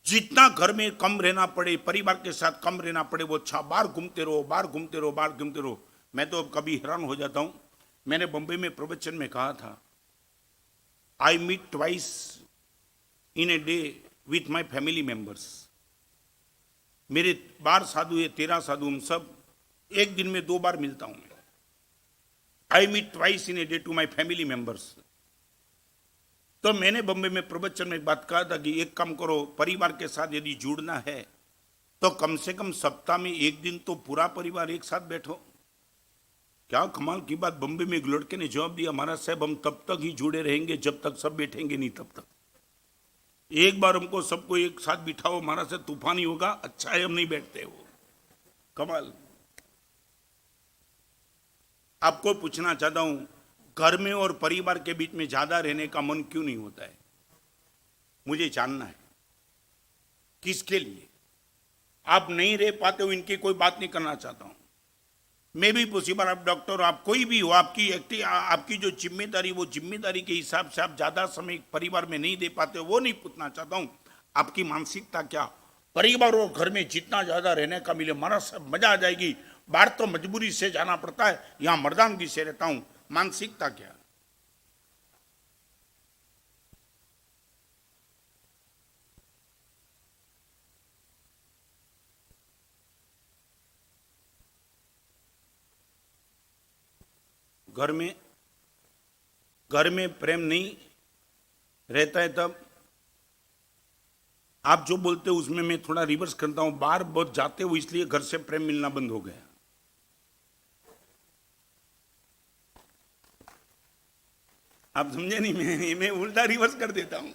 जितना घर में कम रहना पड़े, परिवार के साथ कम रहना पड़े वो अच्छा। बाहर घूमते रहो। मैं तो कभी हैरान हो जाता हूं। मैंने बंबई में प्रवचन में कहा था, I meet twice in a day with my family members. मेरे 12 साधु है, 13 साधु, हम सब एक दिन में 2 बार मिलता हूं। I meet twice in a day to my family members. तो मैंने बम्बे में प्रवचन में एक बात कहा था कि एक काम करो, परिवार के साथ यदि जुड़ना है तो कम से कम सप्ताह में एक दिन तो पूरा परिवार एक साथ बैठो। क्या कमाल की बात! बम्बे में एक लड़के ने जवाब दिया, महाराज साहब हम तब तक ही जुड़े रहेंगे जब तक सब बैठेंगे नहीं, तब तक। एक बार हमको सबको एक साथ बिठाओ, महाराज साहब तूफान ही होगा। अच्छा है हम नहीं बैठते। वो कमाल। आपको पूछना चाहता हूं, घर में और परिवार के बीच में ज्यादा रहने का मन क्यों नहीं होता है? मुझे जानना है किसके लिए आप नहीं रह पाते हो। इनकी कोई बात नहीं करना चाहता हूं। मैं भी पॉसिबल, आप डॉक्टर, आप कोई भी हो, आपकी जो जिम्मेदारी, वो जिम्मेदारी के हिसाब से आप ज्यादा समय परिवार में नहीं दे पाते हो, वो नहीं पूछना चाहता हूं। आपकी मानसिकता क्या? परिवार और घर में जितना ज्यादा रहने का मिले, महाराज साहब मजा आ जाएगी। बाहर तो मजबूरी से जाना पड़ता है, यहां मर्दानगी से रहता हूं। मानसिकता क्या? घर में प्रेम नहीं रहता है तब आप जो बोलते हो उसमें मैं थोड़ा रिवर्स करता हूं। बाहर बहुत जाते हो इसलिए घर से प्रेम मिलना बंद हो गया। आप समझे नहीं? मैं उल्टा रिवर्स कर देता हूं।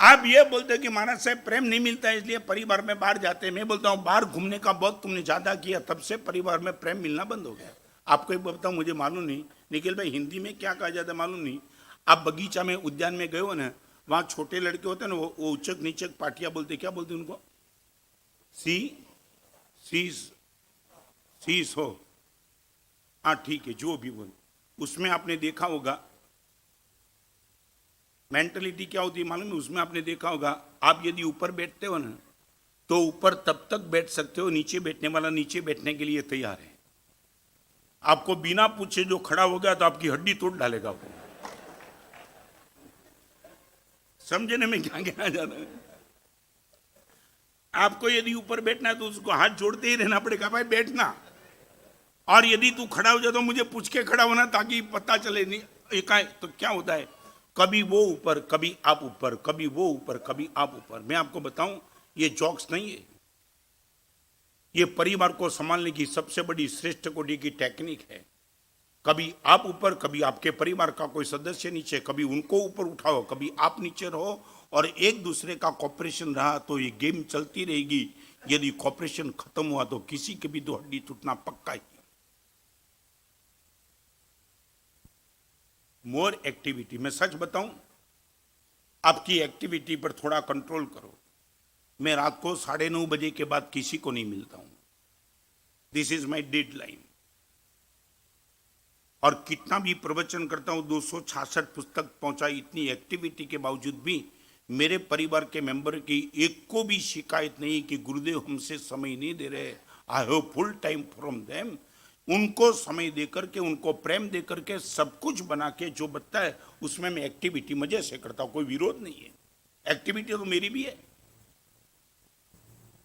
आप ये बोलते हो कि महाराज साहब प्रेम नहीं मिलता है इसलिए परिवार में बाहर जाते हैं। मैं बोलता हूं बाहर घूमने का बहुत तुमने ज्यादा किया, तब से परिवार में प्रेम मिलना बंद हो गया। आपको एक बताऊं, मुझे मालूम नहीं निखिल भाई हिंदी में क्या कहा जाता है मालूम नहीं। आप बगीचा में, उद्यान में गए हो ना, वहां छोटे लड़के होते हैं ना, वो उचक नीचक पाटिया बोलते, क्या बोलते उनको? सीस हो, हाँ ठीक है, जो भी बोल। उसमें आपने देखा होगा मेंटलिटी क्या होती है मालूम है? उसमें आपने देखा होगा, आप यदि ऊपर बैठते हो ना तो ऊपर तब तक बैठ सकते हो, नीचे बैठने वाला नीचे बैठने के लिए तैयार है। आपको बिना पूछे जो खड़ा हो गया तो आपकी हड्डी तोड़ डालेगा वो। समझने में क्या कहना चाहता है? आपको यदि ऊपर बैठना है तो उसको हाथ जोड़ते ही रहना पड़ेगा, भाई बैठना। और यदि तू खड़ा हो जाए तो मुझे पूछ के खड़ा होना, ताकि पता चले नहीं एकाएक। तो क्या होता है, कभी वो ऊपर, कभी आप ऊपर, कभी वो ऊपर, कभी आप ऊपर। मैं आपको बताऊं, ये जॉक्स नहीं है, ये परिवार को संभालने की सबसे बड़ी श्रेष्ठ कोटि की टेक्निक है। कभी आप ऊपर, कभी आपके परिवार का कोई सदस्य नीचे, कभी उनको ऊपर उठाओ, कभी आप नीचे रहो, और एक दूसरे का कॉपरेशन रहा तो ये गेम चलती रहेगी। यदि कॉपरेशन खत्म हुआ तो किसी के भी दो हड्डी टूटना पक्का ही। मोर एक्टिविटी, मैं सच बताऊं, आपकी एक्टिविटी पर थोड़ा कंट्रोल करो। मैं रात को 9:30 बजे के बाद किसी को नहीं मिलता हूं। This is my deadline. और कितना भी प्रवचन करता हूं, 266 पुस्तक पहुंचाई, इतनी एक्टिविटी के बावजूद भी मेरे परिवार के मेंबर की एक को भी शिकायत नहीं कि गुरुदेव हमसे समय नहीं दे रहे। I have full time from them. उनको समय देकर के, उनको प्रेम देकर के, सब कुछ बना के जो बता है उसमें मैं एक्टिविटी मजे से करता हूं, कोई विरोध नहीं है। एक्टिविटी तो मेरी भी है,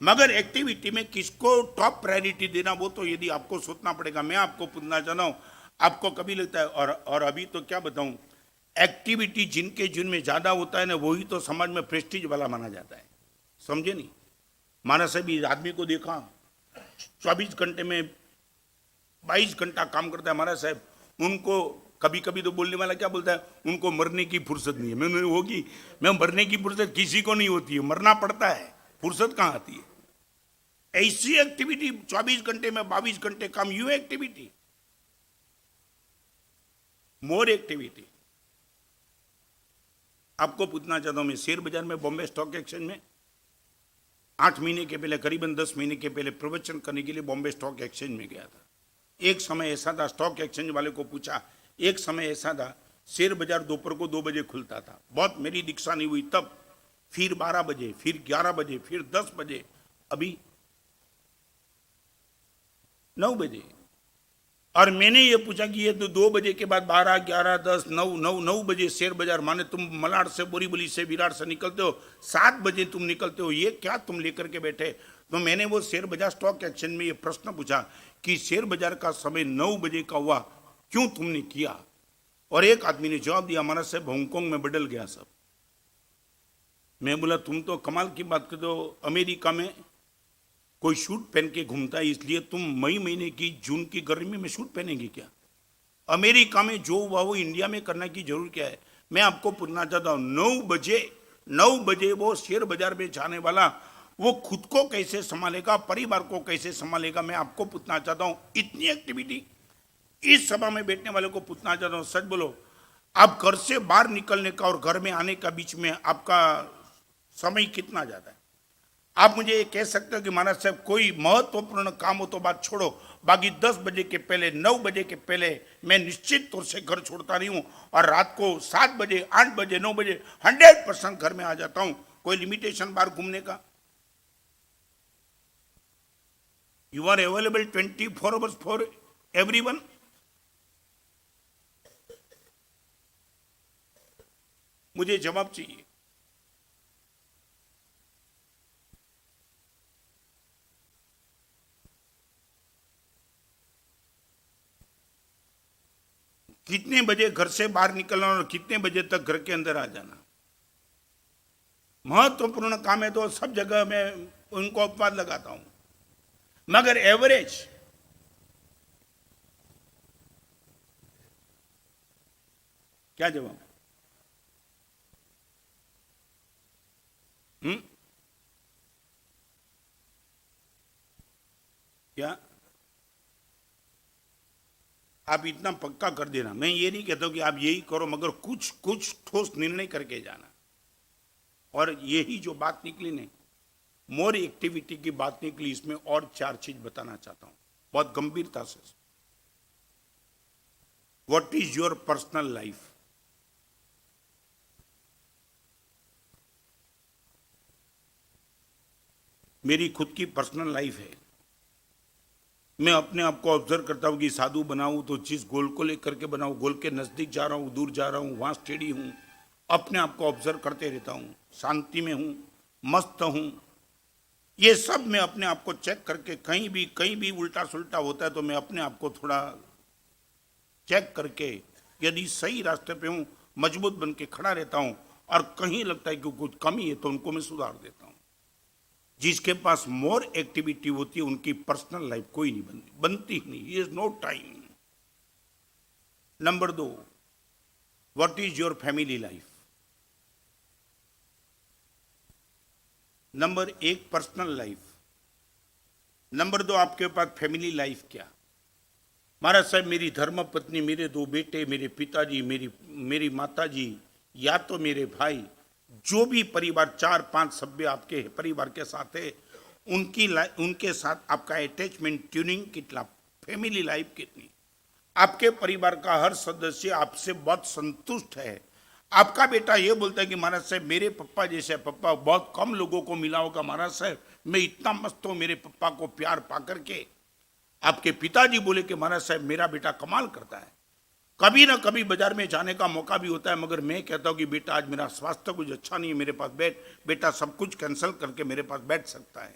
मगर एक्टिविटी में किसको टॉप प्रायोरिटी देना वो तो यदि आपको सोचना पड़ेगा। मैं आपको पूछना चाहता हूं, आपको कभी लगता है, और अभी तो क्या बताऊं, एक्टिविटी जिनके जिनमें ज्यादा होता है ना, वही तो समाज में प्रेस्टीज वाला माना जाता है, समझे नहीं। माना साहब इस आदमी को देखा 24 घंटे में 22 घंटा काम करता है महाराज साहब, उनको कभी कभी तो बोलने वाला क्या बोलता है, उनको मरने की फुर्सत नहीं है। मैंने होगी, मैं मरने की फुर्सत किसी को नहीं होती है, मरना पड़ता है, फुर्सत कहाँ आती है। ऐसी एक्टिविटी 24 घंटे में 22 घंटे काम, यू एक्टिविटी, मोर एक्टिविटी। आपको पूछना चाहता हूं, मैं शेयर बाजार में बॉम्बे स्टॉक एक्सचेंज में 8 महीने के पहले, करीबन 10 महीने के पहले प्रवचन करने के लिए बॉम्बे स्टॉक एक्सचेंज में गया था। एक समय ऐसा था, स्टॉक एक्सचेंज वाले को पूछा, एक समय ऐसा था शेयर बाजार दोपहर को 2 बजे खुलता था, बहुत मेरी दीक्षा नहीं हुई तब, फिर 12 बजे, फिर 11 बजे, फिर 10 बजे, अभी 9 बजे। और मैंने ये पूछा कि ये तो 2 बजे के बाद 12, 11, 10, 9 बजे शेयर बाजार, माने तुम मलाड से, बोरीवली से, विराट से निकलते हो, 7 बजे तुम निकलते हो, ये क्या तुम लेकर के बैठे। तो मैंने वो शेयर बाजार स्टॉक एक्सचेंज में ये प्रश्न पूछा कि शेयर बाजार का समय 9 बजे का हुआ, क्यों तुमने किया। और एक आदमी ने जवाब दिया, हमारा साहब हांगकांग में बदल गया सब। मैं बोला तुम तो कमाल की बात कर दो, अमेरिका में कोई सूट पहन के घूमता है, इसलिए तुम मई महीने की, जून की गर्मी में सूट पहनेंगे क्या। अमेरिका में जो हुआ वो इंडिया में करने की जरूरत क्या है। मैं आपको पूछना चाहता हूं, 9 बजे वो शेयर बाजार में जाने वाला, वो खुद को कैसे संभालेगा, परिवार को कैसे संभालेगा। मैं आपको पूछना चाहता हूं, इतनी एक्टिविटी। इस सभा में बैठने वाले को पूछना चाहता हूं, सच बोलो, आप घर से बाहर निकलने का और घर में आने का बीच में आपका समय कितना ज्यादा है। आप मुझे ये कह सकते हो कि महाराज साहब कोई महत्वपूर्ण काम हो तो बात छोड़ो, बाकी 10 बजे के पहले, 9 बजे के पहले मैं निश्चित तौर से घर छोड़ता नहीं हूं, और रात को 7 बजे, 8 बजे, 9 बजे 100% घर में आ जाता हूं। कोई लिमिटेशन बाहर घूमने का। You are available 24 hours for everyone. मुझे जवाब चाहिए। कितने बजे घर से बाहर निकलना और कितने बजे तक घर के अंदर आ जाना। महत्वपूर्ण काम है तो सब जगह मैं उनको अपवाद लगाता हूं, मगर एवरेज क्या जवाब। क्या आप इतना पक्का कर देना। मैं ये नहीं कहता कि आप यही करो, मगर कुछ कुछ ठोस निर्णय करके जाना। और यही जो बात निकली ने, मोर एक्टिविटी की बात निकली, इसमें और 4 चीज बताना चाहता हूं बहुत गंभीरता से। What is your personal life. मेरी खुद की पर्सनल लाइफ है। मैं अपने आप को ऑब्जर्व करता हूं कि साधु बनाऊं तो जिस गोल को लेकर के बनाऊं, गोल के नजदीक जा रहा हूं, दूर जा रहा हूं, वहां स्टेडी हूं, अपने आप को ऑब्जर्व करते रहता हूं, शांति में हूं, मस्त हूं। ये सब मैं अपने आप को चेक करके, कहीं भी उल्टा सुल्टा होता है तो मैं अपने आप को थोड़ा चेक करके, यदि सही रास्ते पे हूं, मजबूत बन के खड़ा रहता हूं, और कहीं लगता है कि कुछ कमी है तो उनको मैं सुधार देता हूं। जिसके पास मोर एक्टिविटी होती है उनकी पर्सनल लाइफ कोई नहीं बनती ही नहीं, is no time. Number 2, what is your family life. Number 1 personal life, number 2 आपके पास फैमिली लाइफ क्या। महाराज साहब मेरी धर्म पत्नी, मेरे 2 बेटे, मेरे पिताजी, मेरी माताजी, या तो मेरे भाई, जो भी परिवार 4-5 सभ्य आपके परिवार के साथ है, उनके साथ आपका अटैचमेंट, ट्यूनिंग कितना, फैमिली लाइफ कितनी। आपके परिवार का हर सदस्य आपसे बहुत संतुष्ट है। आपका बेटा ये बोलता है कि महाराज साहब मेरे पप्पा जैसे पप्पा बहुत कम लोगों को मिला होगा, महाराज साहब मैं इतना मस्त हूं मेरे पप्पा को प्यार पा करके। आपके पिताजी बोले कि महाराज साहब मेरा बेटा कमाल करता है। कभी ना कभी बाजार में जाने का मौका भी होता है, मगर मैं कहता हूं कि बेटा आज मेरा स्वास्थ्य कुछ अच्छा नहीं है, मेरे पास बैठ, बेटा सब कुछ कैंसिल करके मेरे पास बैठ सकता है।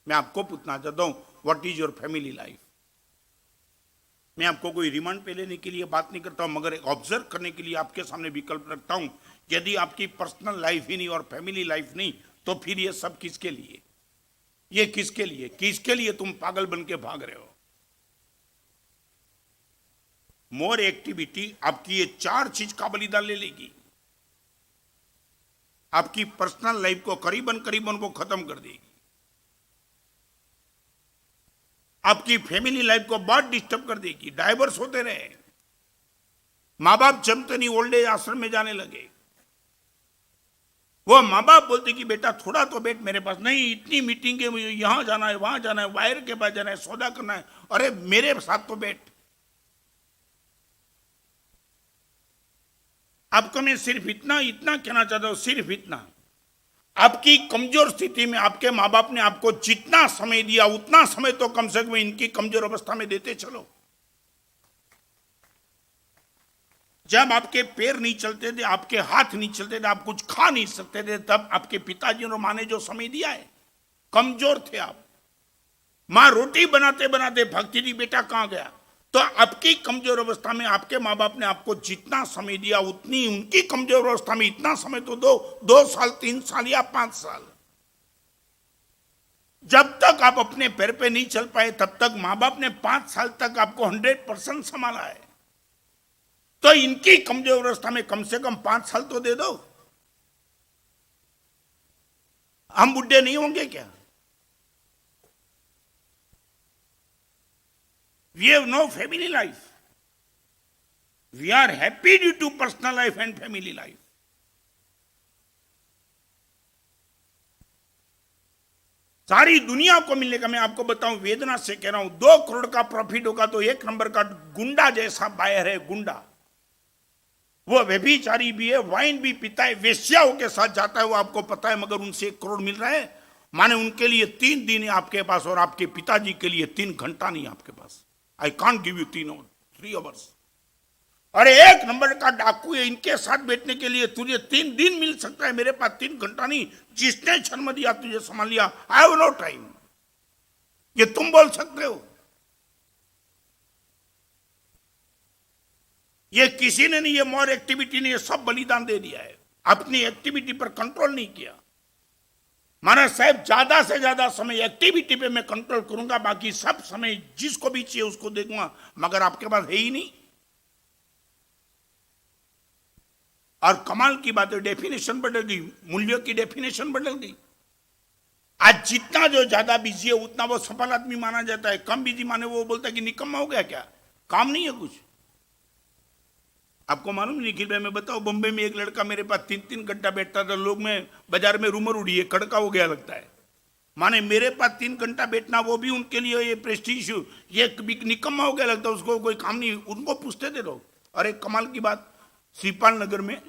मैं आपको पूछना चाहता हूं, what is your family life? मैं आपको कोई रिमांड पे लेने के लिए बात नहीं करता हूं, मगर ऑब्जर्व करने के लिए आपके सामने विकल्प रखता हूं। यदि आपकी पर्सनल लाइफ ही नहीं और फैमिली लाइफ नहीं, तो फिर ये सब किसके लिए? ये किसके लिए? किसके लिए तुम पागल बन के भाग रहे हो? मोर एक्टिविटी आपकी ये 4 चीज का बलिदान ले लेगी। आपकी पर्सनल लाइफ को करीबन करीबन वो खत्म कर देगी। आपकी फैमिली लाइफ को बहुत डिस्टर्ब कर देगी। डाइवर्स होते रहे, माँ बाप जमते नहीं, ओल्ड एज आश्रम में जाने लगे। वो माँ बाप बोलते कि बेटा थोड़ा तो बैठ मेरे पास, नहीं इतनी मीटिंग है, यहां जाना है, वहां जाना है, वायर के पास जाना है, सौदा करना है, अरे मेरे साथ तो बैठ। आपको मैं सिर्फ इतना कहना चाहता हूं, सिर्फ इतना, आपकी कमजोर स्थिति में आपके माँ बाप ने आपको जितना समय दिया उतना समय तो कम से कम इनकी कमजोर अवस्था में देते चलो। जब आपके पैर नहीं चलते थे, आपके हाथ नहीं चलते थे, आप कुछ खा नहीं सकते थे, तब आपके पिताजी और माँ ने जो समय दिया है, कमजोर थे आप। माँ रोटी बनाते बनाते भागती थी, बेटा कहां गया? तो आपकी कमजोर अवस्था में आपके माँ बाप ने आपको जितना समय दिया उतनी उनकी कमजोर अवस्था में इतना समय तो दो, 2 साल 3 साल या 5 साल। जब तक आप अपने पैर पे नहीं चल पाए तब तक माँ बाप ने 5 साल तक आपको 100% संभाला है, तो इनकी कमजोर अवस्था में कम से कम 5 साल तो दे दो। हम बुढ़े नहीं होंगे क्या? We have no family life. We are happy due to personal life and family life. सारी दुनिया को मिलने का, मैं आपको बताऊं, वेदना से कह रहा हूं, 2 करोड़ का प्रॉफिट होगा तो 1 नंबर का गुंडा जैसा बायर है, गुंडा। वो व्यभिचारी भी है, वाइन भी पीता है, वेश्याओं के साथ जाता है, वो आपको पता है, मगर उनसे 1 करोड़ मिल रहा है। माने उनके लिए 3 दिन है आपके पास, और आपके पिताजी के लिए 3 घंटा नहीं आपके पास। I can't give you 3 hours. अरे 1 नंबर का डाकू है, इनके साथ बैठने के लिए तुझे 3 दिन मिल सकता है, मेरे पास 3 घंटा नहीं। जिसने जन्म दिया तुझे संभाल लिया, आई हैव नो टाइम। ये तुम बोल सकते हो? ये किसी ने नहीं, ये मोर एक्टिविटी ने ये सब बलिदान दे दिया है। अपनी एक्टिविटी पर कंट्रोल नहीं किया। महाराज साहब, ज्यादा से ज्यादा समय एक्टिविटी पे मैं कंट्रोल करूंगा, बाकी सब समय जिसको भी चाहिए उसको देखूंगा, मगर आपके पास है ही नहीं। और कमाल की बात है, डेफिनेशन बदल गई, मूल्यों की डेफिनेशन बदल गई। आज जितना जो ज्यादा बिजी है उतना वो सफल आदमी माना जाता है, कम बिजी माने वो बोलता है कि निकम्मा हो गया, क्या काम नहीं है कुछ। आपको मालूम निखिल भाई, मैं बताऊं, बम्बई में एक लड़का मेरे पास 3-3 घंटा बैठता था, लोग में बाजार में रूमर उड़ी है, कड़का हो गया लगता है। माने मेरे पास 3 घंटा बैठना वो भी उनके लिए ये प्रेस्टीज, ये निकम्मा हो गया लगता है, उसको कोई काम नहीं। उनको पूछते थे लोग। अरे कमाल की बात, श्रीपाल नगर में,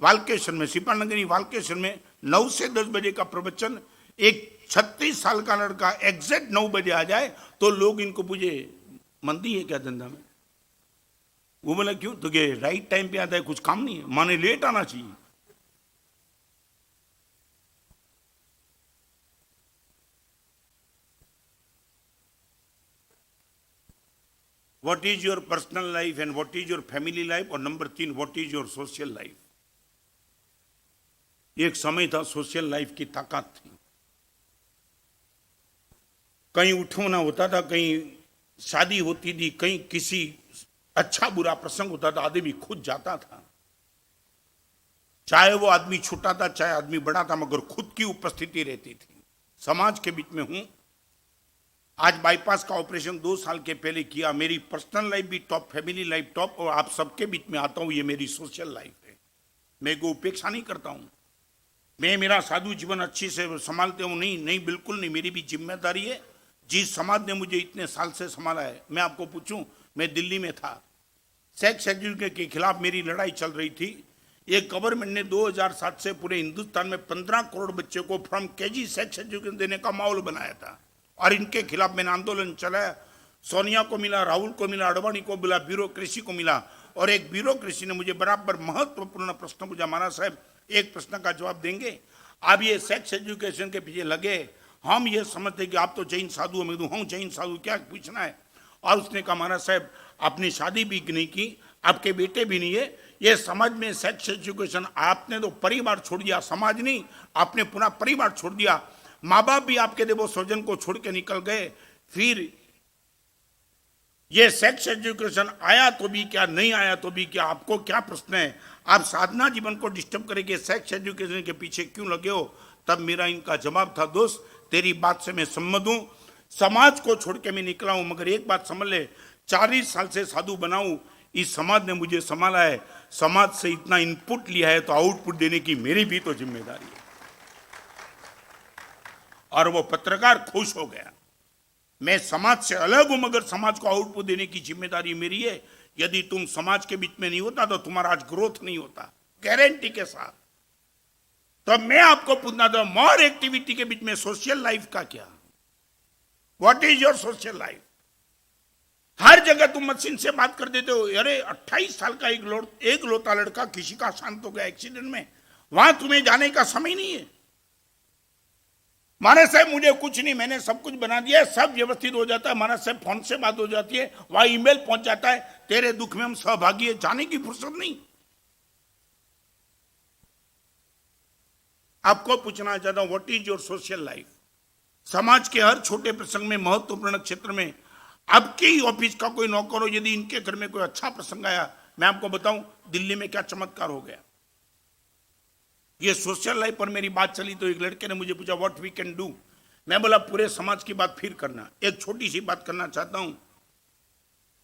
वाल्केश्वर में, श्रीपाल नगर नहीं वाल्केश्वर में 9 से 10 बजे का प्रवचन, एक 36 साल का लड़का एग्जैक्ट 9 बजे आ जाए तो लोग इनको पूछे मंदी है क्या धंधा में? वो बोला क्यों? तो ये राइट टाइम पे आता है, कुछ काम नहीं है, माने लेट आना चाहिए। What is your personal life and what is your family life? और number 3, what is your social life? एक समय था सोशल लाइफ की ताकत थी। कहीं उठना होता था, कहीं शादी होती थी, कहीं किसी अच्छा बुरा प्रसंग होता था, आदमी खुद जाता था। चाहे वो आदमी छोटा था चाहे आदमी बड़ा था, मगर खुद की उपस्थिति रहती थी। समाज के बीच में हूं। आज बाईपास का ऑपरेशन 2 साल के पहले किया। मेरी पर्सनल लाइफ भी टॉप, फैमिली लाइफ टॉप, और आप सबके बीच में आता हूं, ये मेरी सोशल लाइफ है। मैं को उपेक्षा नहीं करता हूं। मैं मेरा साधु जीवन अच्छी से संभालते हूं, नहीं बिल्कुल नहीं, मेरी भी जिम्मेदारी है। जिस समाज ने मुझे इतने साल से संभाला है, मैं आपको पूछूं, मैं दिल्ली में था, सेक्स एजुकेशन के खिलाफ मेरी लड़ाई चल रही थी। एक गवर्नमेंट ने 2007 से पूरे हिंदुस्तान में 15 करोड़ बच्चों को फ्रॉम केजी सेक्स एजुकेशन देने का माहौल बनाया था, और इनके खिलाफ मैंने आंदोलन चलाया। सोनिया को मिला, राहुल को मिला, अडवाणी को मिला, ब्यूरोक्रेसी को मिला, और एक ब्यूरोक्रेसी ने मुझे बराबर महत्वपूर्ण प्रश्न पूछा, महाराज साहब एक प्रश्न का जवाब देंगे? आप ये सेक्स एजुकेशन के पीछे लगे, हम ये समझते कि आप तो जैन साधु हो। मैं कहूं हूँ जैन साधु, क्या पूछना है? और उसने कहा महाराज साहब आपने शादी भी नहीं की, आपके बेटे भी नहीं है, ये समाज में सेक्स एजुकेशन, आपने तो परिवार छोड़ दिया, समाज नहीं, आपने पूरा परिवार छोड़ दिया। माँ बाप भी आपके देवो स्वजन को छोड़ के निकल गए, फिर ये सेक्स एजुकेशन आया तो भी क्या, नहीं आया तो भी क्या, आपको क्या प्रश्न है? आप साधना जीवन को डिस्टर्ब करेंगे, सेक्स एजुकेशन के पीछे क्यों लगे हो? तब मेरा इनका जवाब था, दोस्त तेरी बात से मैं सम्मत हूं, समाज को छोड़ के मैं निकला हूं, मगर एक बात समझ ले, 40 साल से साधु बनाऊं, इस समाज ने मुझे संभाला है, समाज से इतना इनपुट लिया है तो आउटपुट देने की मेरी भी तो जिम्मेदारी है। और वो पत्रकार खुश हो गया, मैं समाज से अलग हूं मगर समाज को आउटपुट देने की जिम्मेदारी मेरी है। यदि तुम समाज के बीच में नहीं होता तो तुम्हारा आज ग्रोथ नहीं होता, गारंटी के साथ। तो मैं आपको पूछना था, मोर एक्टिविटी के बीच में सोशल लाइफ का क्या? What is your social life? हर जगह तुम मशीन से बात कर देते हो। अरे 28 साल का एक लोता लड़का किसी का शांत हो गया एक्सीडेंट में, वहां तुम्हें जाने का समय नहीं है। महाराज साहब मुझे कुछ नहीं, मैंने सब कुछ बना दिया है, सब व्यवस्थित हो जाता है। महाराज साहब फोन से बात हो जाती है, वहां ईमेल पहुंच जाता है, तेरे दुख में हम सहभागी है, जाने की फुर्सत नहीं। आपको पूछना चाहता हूं, what is your social life? समाज के हर छोटे प्रसंग में, महत्वपूर्ण क्षेत्र में, आपके ही ऑफिस का कोई नौकर हो, यदि इनके घर में कोई अच्छा प्रसंग आया, मैं आपको बताऊं दिल्ली में क्या चमत्कार हो गया। ये सोशल लाइफ पर मेरी बात चली तो एक लड़के ने मुझे पूछा व्हाट वी कैन डू। मैं बोला पूरे समाज की बात फिर करना। एक छोटी सी बात करना चाहता हूं,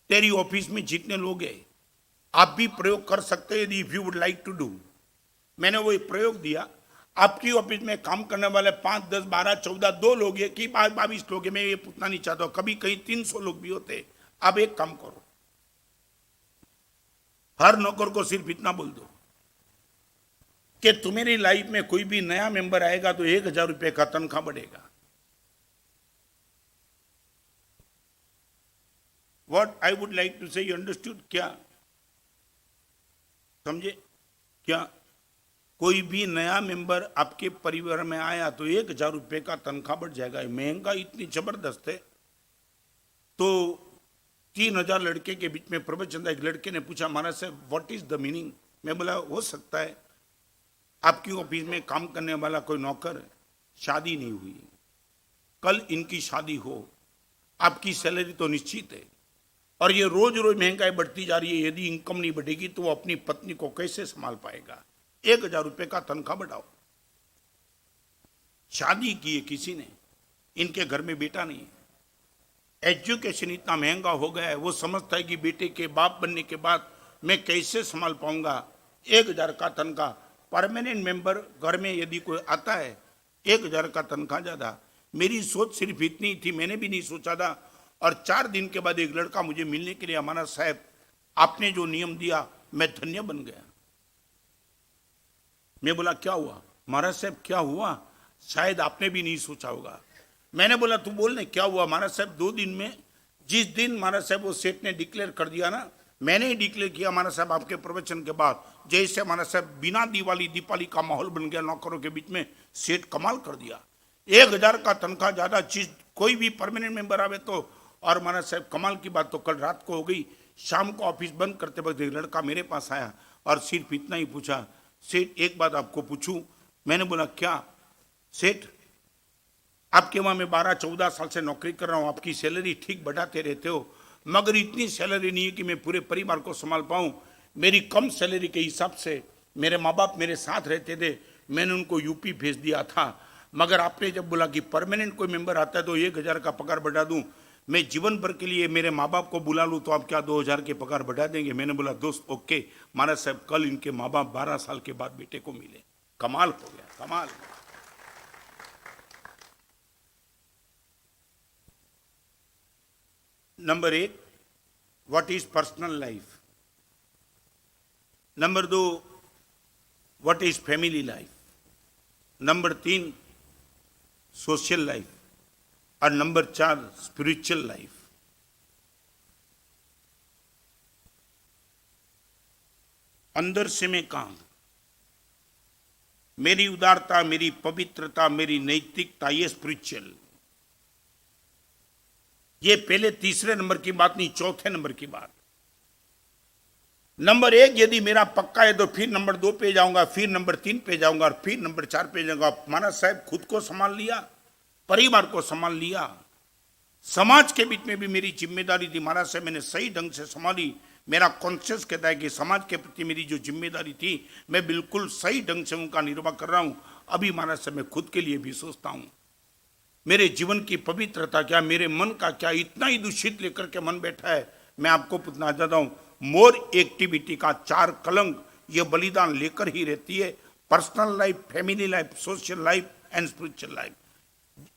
तेरी ऑफिस में जितने लोग हैं आप भी प्रयोग कर सकते हैं यदि if you would like to do. मैंने वो प्रयोग दिया। आपकी ऑफिस में काम करने वाले 5, 10, 12, 14 2 लोग हैं कि 22 लोग हैं, मैं ये पूछना नहीं चाहता, कभी कहीं 300 लोग भी होते। अब एक काम करो, हर नौकर को सिर्फ इतना बोल दो कि तुम्हारी लाइफ में कोई भी नया मेंबर आएगा तो 1000 रुपए का तनख्वाह बढ़ेगा। What I would like to say, you understood? क्या समझे? क्या कोई भी नया मेंबर आपके परिवार में आया तो 1000 रुपए का तनख्वाह बढ़ जाएगा। महंगाई इतनी जबरदस्त है। तो 3000 लड़के के बीच में प्रवचन था। एक लड़के ने पूछा महाराज साहब व्हाट इज द मीनिंग? मैं बोला हो सकता है आपकी ऑफिस में काम करने वाला कोई नौकर शादी नहीं हुई, कल इनकी शादी हो, आपकी सैलरी तो निश्चित है, और ये रोज रोज महंगाई बढ़ती जा रही है, यदि इनकम नहीं बढ़ेगी तो वो अपनी पत्नी को कैसे संभाल पाएगा? 1000 रुपए का तनख्वाह बढ़ाओ। शादी की है किसी ने, इनके घर में बेटा नहीं है, एजुकेशन इतना महंगा हो गया है, वो समझता है कि बेटे के बाप बनने के बाद मैं कैसे संभाल पाऊंगा। 1000 का तनख्वाह, परमानेंट मेंबर घर में यदि कोई आता है 1000 का तनख्वाह ज्यादा। मेरी सोच सिर्फ इतनी थी, मैंने भी नहीं सोचा था। और 4 दिन के बाद एक लड़का मुझे मिलने के लिए, हमारा साहब आपने जो नियम दिया मैं धन्य बन गया। मैं बोला क्या हुआ? महाराज साहब क्या हुआ? शायद आपने भी नहीं सोचा होगा। मैंने बोला तू बोलने क्या हुआ? महाराज साहब 2 दिन में, जिस दिन महाराज साहब वो सेठ ने डिक्लेयर कर दिया ना, मैंने ही डिक्लेयर किया महाराज साहब आपके प्रवचन के बाद, जैसे महाराज साहब बिना दीपावली का माहौल बन गया नौकरों के बीच में। सेठ कमाल कर दिया, 1000 का तनख्वाह ज्यादा चीज कोई भी परमानेंट मेंबर आवे तो। और महाराज साहब कमाल की बात तो कल रात को हो गई। शाम को ऑफिस बंद करते वक्त एक लड़का मेरे पास आया और सिर्फ इतना ही पूछा, सेठ एक बात आपको पूछूं? मैंने बोला क्या? सेठ आपके वहां मैं 12-14 साल से नौकरी कर रहा हूं, आपकी सैलरी ठीक बढ़ाते रहते हो, मगर इतनी सैलरी नहीं है कि मैं पूरे परिवार को संभाल पाऊं। मेरी कम सैलरी के हिसाब से मेरे माँ बाप मेरे साथ रहते थे, मैंने उनको यूपी भेज दिया था, मगर आपने जब बोला कि परमानेंट कोई मेंबर आता है तो 1000 का पगार बढ़ा दूं, मैं जीवन भर के लिए मेरे माँ बाप को बुला लूँ तो आप क्या 2000 के पगार बढ़ा देंगे? मैंने बोला दोस्त ओके। महाराज साहब कल इनके माँ बाप 12 साल के बाद बेटे को मिले। कमाल हो गया, कमाल। Number 1 what is personal life, number 2 what is family life, number 3 social life, और नंबर 4 स्पिरिचुअल लाइफ। अंदर से मैं काम, मेरी उदारता, मेरी पवित्रता, मेरी नैतिकता, ये स्पिरिचुअल, ये पहले तीसरे नंबर की बात नहीं, चौथे नंबर की बात। नंबर 1 यदि मेरा पक्का है तो फिर नंबर 2 पे जाऊंगा, फिर नंबर 3 पे जाऊंगा और फिर नंबर 4 पे जाऊंगा। महाराज साहब खुद को संभाल लिया, परिवार को संभाल लिया, समाज के बीच में भी मेरी जिम्मेदारी थी। महाराज साहब मैंने सही ढंग से संभाली। मेरा कॉन्शियस कहता है कि समाज के प्रति मेरी जो जिम्मेदारी थी मैं बिल्कुल सही ढंग से उनका निर्वाह कर रहा हूं। अभी महाराज साहब मैं खुद के लिए भी सोचता हूं, मेरे जीवन की पवित्रता क्या, मेरे मन का क्या, इतना ही दूषित लेकर के मन बैठा है। मैं आपको पूछना चाहता हूं, मोर एक्टिविटी का 4 कलंक ये बलिदान लेकर ही रहती है, personal life, family life, social life and spiritual life.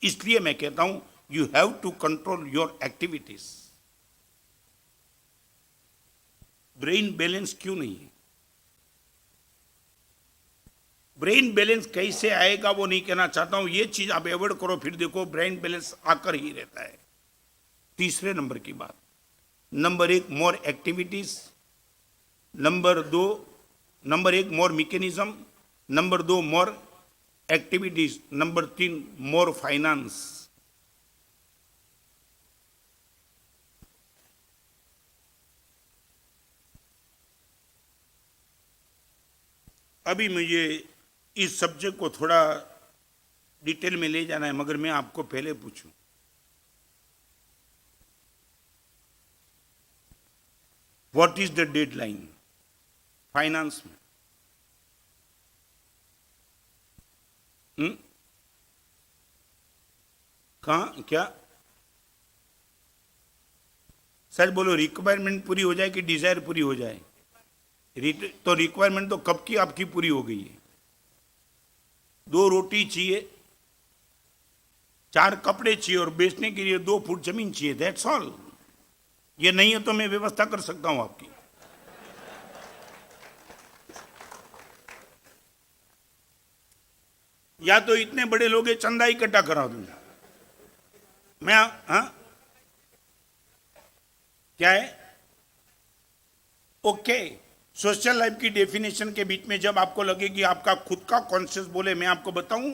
इसलिए मैं कहता हूं you have to control your activities. Brain balance क्यों नहीं है? ब्रेन बैलेंस कैसे आएगा वो नहीं कहना चाहता हूं, ये चीज आप अवॉइड करो, फिर देखो ब्रेन बैलेंस आकर ही रहता है। तीसरे नंबर की बात, नंबर 1 मोर एक्टिविटीज, नंबर 1 मोर मैकेनिज्म, नंबर 2 मोर एक्टिविटीज, नंबर 3 मोर फाइनेंस। अभी मुझे इस सब्जेक्ट को थोड़ा डिटेल में ले जाना है, मगर मैं आपको पहले पूछूं, what is the deadline finance में? कहां क्या सच बोलो, रिक्वायरमेंट पूरी हो जाए कि डिजायर पूरी हो जाए? तो रिक्वायरमेंट तो कब की आपकी पूरी हो गई है। 2 रोटी चाहिए, 4 कपड़े चाहिए और बेचने के लिए 2 फुट जमीन चाहिए, दैट्स ऑल। ये नहीं है तो मैं व्यवस्था कर सकता हूं आपकी। या तो इतने बड़े लोग हैं, चंदा इकट्ठा करा दूंगा मैं। हाँ क्या है? ओके, सोशल लाइफ की डेफिनेशन के बीच में जब आपको लगे कि आपका खुद का कॉन्शियस बोले, मैं आपको बताऊं,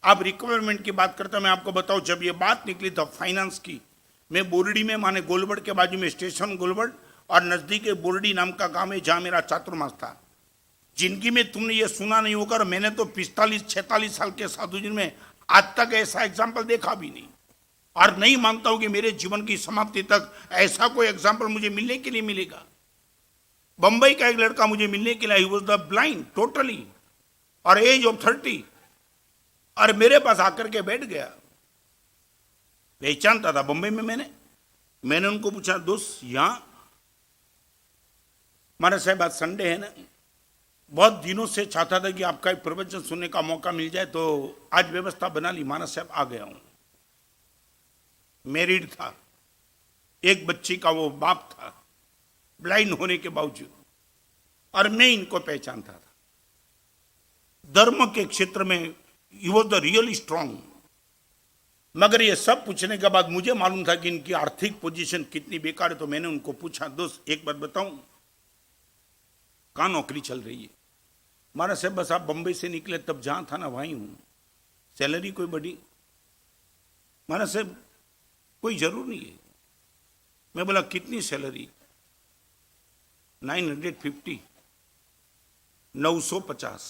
आप रिक्वायरमेंट की बात करते हो, मैं आपको बताऊं, जब ये बात निकली था फाइनेंस की, मैं बोरडी में, माने गोलबड़ के बाजू में स्टेशन गोलबड़ और नजदीक बोरडी नाम का गांव है जहां मेरा चातुर्मास था। जिंदगी में तुमने ये सुना नहीं होगा, मैंने तो 45-46 साल के साधु जी में आज तक ऐसा एग्जाम्पल देखा भी नहीं, और नहीं मानता हूं कि मेरे जीवन की समाप्ति तक ऐसा कोई एग्जाम्पल मुझे मिलने के लिए मिलेगा। बंबई का एक लड़का मुझे मिलने के लिए, he was the blind totally, और एज ऑफ 30, और मेरे पास आकर के बैठ गया। पहचानता था बंबई में। मैंने उनको पूछा, दोस्त यहां हमारे साहब आज संडे है ना, बहुत दिनों से चाहता था कि आपका एक प्रवचन सुनने का मौका मिल जाए, तो आज व्यवस्था बना ली। महाराज साहब आ गया हूं। मैरिड था, एक बच्ची का वो बाप था, ब्लाइंड होने के बावजूद, और मैं इनको पहचानता था। धर्म के क्षेत्र में he was the really strong. मगर ये सब पूछने के बाद मुझे मालूम था कि इनकी आर्थिक पोजीशन कितनी बेकार है। तो मैंने उनको पूछा, दोस्त एक बात बताऊं, कहां नौकरी चल रही है? महाराज साहब बस आप बंबई से निकले तब जहां था ना वहीं हूं। सैलरी कोई बड़ी? महाराज साहब कोई जरूर नहीं है। मैं बोला कितनी सैलरी? 950, 950।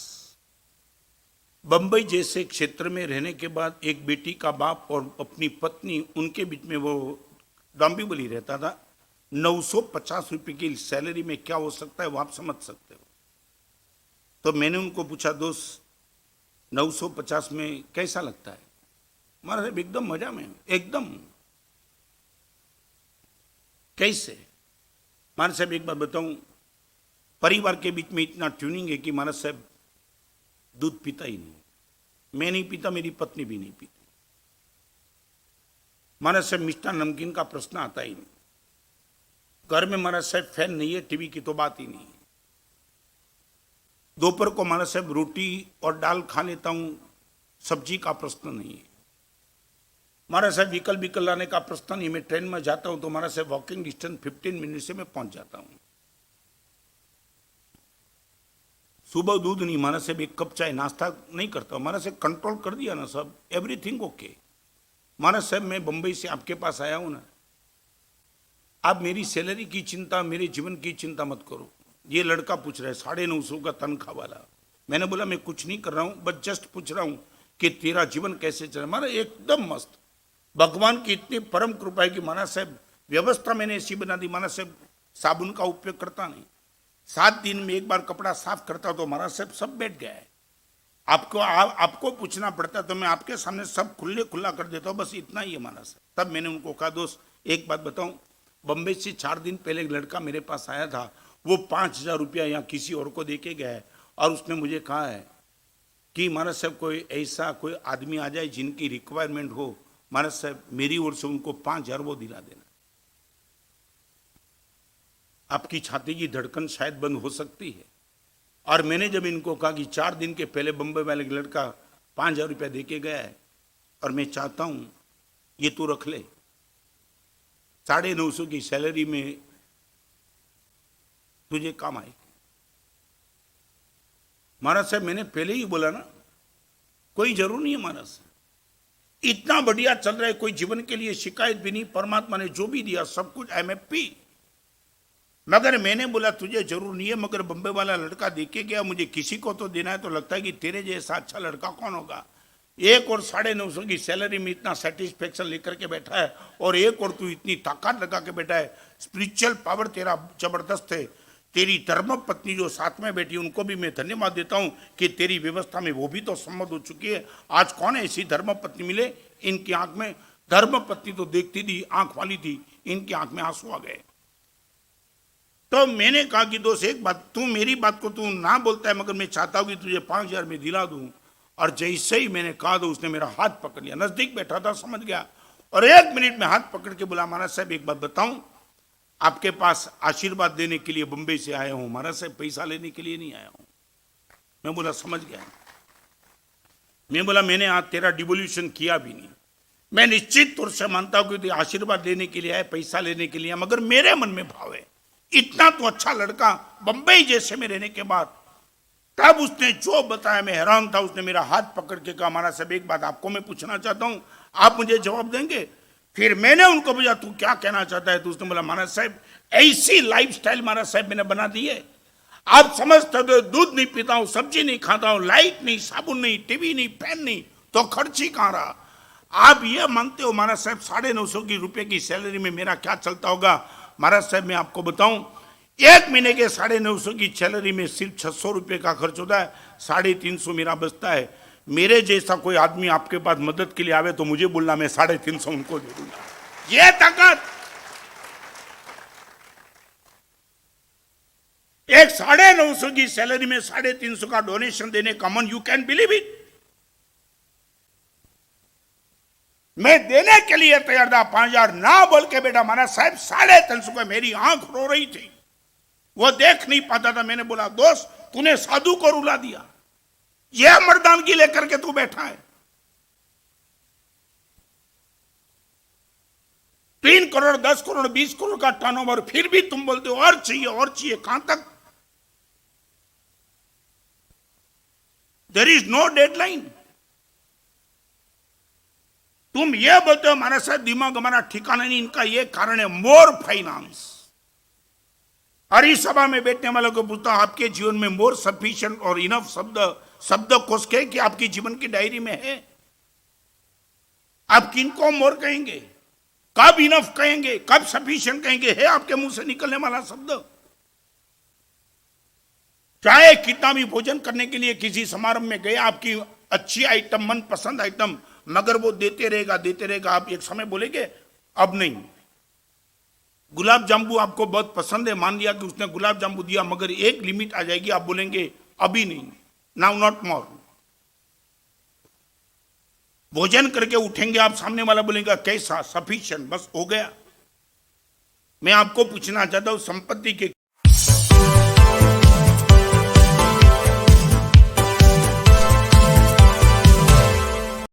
बंबई जैसे क्षेत्र में रहने के बाद एक बेटी का बाप और अपनी पत्नी, उनके बीच में वो डॉम्बिवली रहता था। 950 रुपए की सैलरी में क्या हो सकता है वो आप समझ सकते हो। तो मैंने उनको पूछा, दोस्त 950 में कैसा लगता है? महाराज साहब एकदम मजा में, एकदम। कैसे? महाराज साहब एक बात बताऊं, परिवार के बीच में इतना ट्यूनिंग है कि महाराज साहब दूध पीता ही नहीं, मैं नहीं पीता, मेरी पत्नी भी नहीं पीती। महाराज साहब मिष्ठान नमकीन का प्रश्न आता ही नहीं। घर में महाराज साहब फैन नहीं है, टीवी की तो बात ही नहीं। दोपहर को महाराज साहब रोटी और दाल खा लेता हूं, सब्जी का प्रश्न नहीं है। महाराज साहब व्हीकल लाने का प्रश्न नहीं। मैं ट्रेन में जाता हूं तो महाराज साहब वॉकिंग डिस्टेंस 15 मिनट से मैं पहुंच जाता हूं। सुबह दूध नहीं, माना साहब एक कप चाय नाश्ता नहीं करता, माना साहब कंट्रोल कर दिया ना सब, एवरीथिंग ओके। माना साहब मैं बंबई से आपके पास आया हूं ना, आप मेरी सैलरी की चिंता, मेरे जीवन की चिंता मत करो। ये लड़का पूछ रहा है 950 का तनख्वाह वाला, मैंने बोला मैं कुछ नहीं कर रहा हूं, बस जस्ट पूछ रहा हूं कि तेरा जीवन कैसे चल रहा है। माना एकदम मस्त, भगवान की इतनी परम कृपा है कि माना साहब व्यवस्था मैंने ऐसी बना दी, माना साहब साबुन का उपयोग करता नहीं, 7 दिन में एक बार कपड़ा साफ करता तो माना साहब सब बैठ गया है। आपको पूछना पड़ता तो मैं आपके सामने सब खुला कर देता हूँ, बस इतना ही है माना साहब। तब मैंने उनको कहा दोस्त एक बात बताऊं, बम्बई से 4 दिन पहले एक लड़का मेरे पास आया था, वो 5,000 रुपया यहाँ किसी और को देके गया है, और उसने मुझे कहा है कि महाराज साहब कोई ऐसा कोई आदमी आ जाए जिनकी रिक्वायरमेंट हो, महाराज साहब मेरी ओर से उनको 5,000 वो दिला देना। आपकी छाती की धड़कन शायद बंद हो सकती है। और मैंने जब इनको कहा कि 4 दिन के पहले बम्बई वाले लड़का 5,000 रुपया देके गया है, और मैं चाहता हूं ये तू रख ले, 950 की सैलरी में तुझे काम आएगी। महाराज साहब मैंने पहले ही बोला ना, कोई जरूर नहीं है महाराज साहब, इतना बढ़िया चल रहा है, कोई जीवन के लिए शिकायत भी नहीं, परमात्मा ने जो भी दिया सब कुछ आई एम हैप्पी। मगर मैंने बोला तुझे जरूर नहीं है, मगर बम्बई वाला लड़का देके गया, मुझे किसी को तो देना है, तो लगता है कि तेरे जैसा अच्छा लड़का कौन होगा। एक और 950 की सैलरी में इतना सेटिस्फेक्शन लेकर के बैठा है, और एक और तू इतनी ताकत लगा के बैठा है, स्पिरिचुअल पावर तेरा जबरदस्त है। तेरी धर्म पत्नी जो साथ में बैठी उनको भी मैं धन्यवाद देता हूं कि तेरी व्यवस्था में वो भी तो सम्मत हो चुकी है। आज कौन ऐसी धर्म पत्नी मिले, इनकी आंख में धर्म पत्नी तो देखती थी, आंख वाली थी, इनकी आंख में आंसू आ गए। तो मैंने कहा कि दोस्त एक बात, तू मेरी बात को तू ना बोलता है, मगर मैं चाहता हूं कि तुझे 5,000 में दिला दूं। और जैसे ही मैंने कहा तो उसने मेरा हाथ पकड़ लिया, नजदीक बैठा था समझ गया, और 1 मिनट में हाथ पकड़ के बोला महाराज साहब एक बात बताऊं, आपके पास आशीर्वाद देने के लिए बंबई से आया हूं, महाराज साहब पैसा लेने के लिए नहीं आया हूं। मैं बोला समझ गया। मैं बोला मैंने आज तेरा डिवोल्यूशन किया भी नहीं, मैं निश्चित तौर से मानता हूं कि आशीर्वाद लेने के लिए आया, पैसा लेने के लिए, मगर मेरे मन में भाव है इतना तो अच्छा लड़का बंबई जैसे में रहने के बाद। तब उसने जो बताया मैं हैरान था। उसने मेरा हाथ पकड़ के कहा महाराज साहब एक बात आपको मैं पूछना चाहता हूं, आप मुझे जवाब देंगे। फिर मैंने उनको पूछा तू क्या कहना चाहता है, तो उसने बोला महाराज साहब ऐसी लाइफस्टाइल महाराज साहब मैंने बना दी है, आप समझते हो दूध नहीं पीता हूं, सब्जी नहीं खाता हूं, लाइट नहीं, साबुन नहीं, टीवी नहीं, फैन नहीं, तो खर्च ही कहां रहा। आप ये मानते हो महाराज साहब 950 की रुपए की सैलरी में मेरा क्या चलता होगा। महाराज साहब मैं आपको बताऊं, 1 महीने के 950 की सैलरी में सिर्फ 600 रुपए का खर्च होता है, 350 मेरा बचता है। मेरे जैसा कोई आदमी आपके पास मदद के लिए आवे तो मुझे बोलना, मैं 350 उनको दे दूंगा। ये ताकत एक 950 की सैलरी में 350 का डोनेशन देने का मन, यू कैन बिलीव इट। मैं देने के लिए तैयार था, 5,000 ना बोल के बेटा महाराज साहब 350 का, मेरी आंख रो रही थी, वो देख नहीं पाता था। मैंने बोला दोस्त तूने साधु को रुला दिया, यह मर्दानगी लेकर के तू बैठा है। 3 करोड़ 10 करोड़ 20 करोड़ का टर्नओवर, फिर भी तुम बोलते हो और चाहिए, कहां तक। There is no deadline. तुम ये बोलते हो हमारे साथ दिमाग हमारा ठिकाना नहीं, इनका ये कारण है मोर फाइनेंस। और इस सभा में बैठने वालों को पूछता हूं आपके जीवन में मोर सफिशिएंट और इनफ शब्द कोश के कि आपकी जीवन की डायरी में है। आप किनको मोर कहेंगे, कब इनफ कहेंगे, कब सफिशिएंट कहेंगे, है आपके मुंह से निकलने वाला शब्द। चाहे कितना भी भोजन करने के लिए किसी समारोह में गए, आपकी अच्छी आइटम, मनपसंद आइटम, मगर वो देते रहेगा। आप एक समय बोलेंगे अब नहीं। गुलाब जामुन आपको बहुत पसंद है, मान लिया कि उसने गुलाब जामुन दिया, मगर एक लिमिट आ जाएगी, आप बोलेंगे अभी नहीं, नाउ नॉट मोर। भोजन करके उठेंगे आप, सामने वाला बोलेगा कैसा, सफिशिएंट, बस हो गया। मैं आपको पूछना चाहता हूं संपत्ति के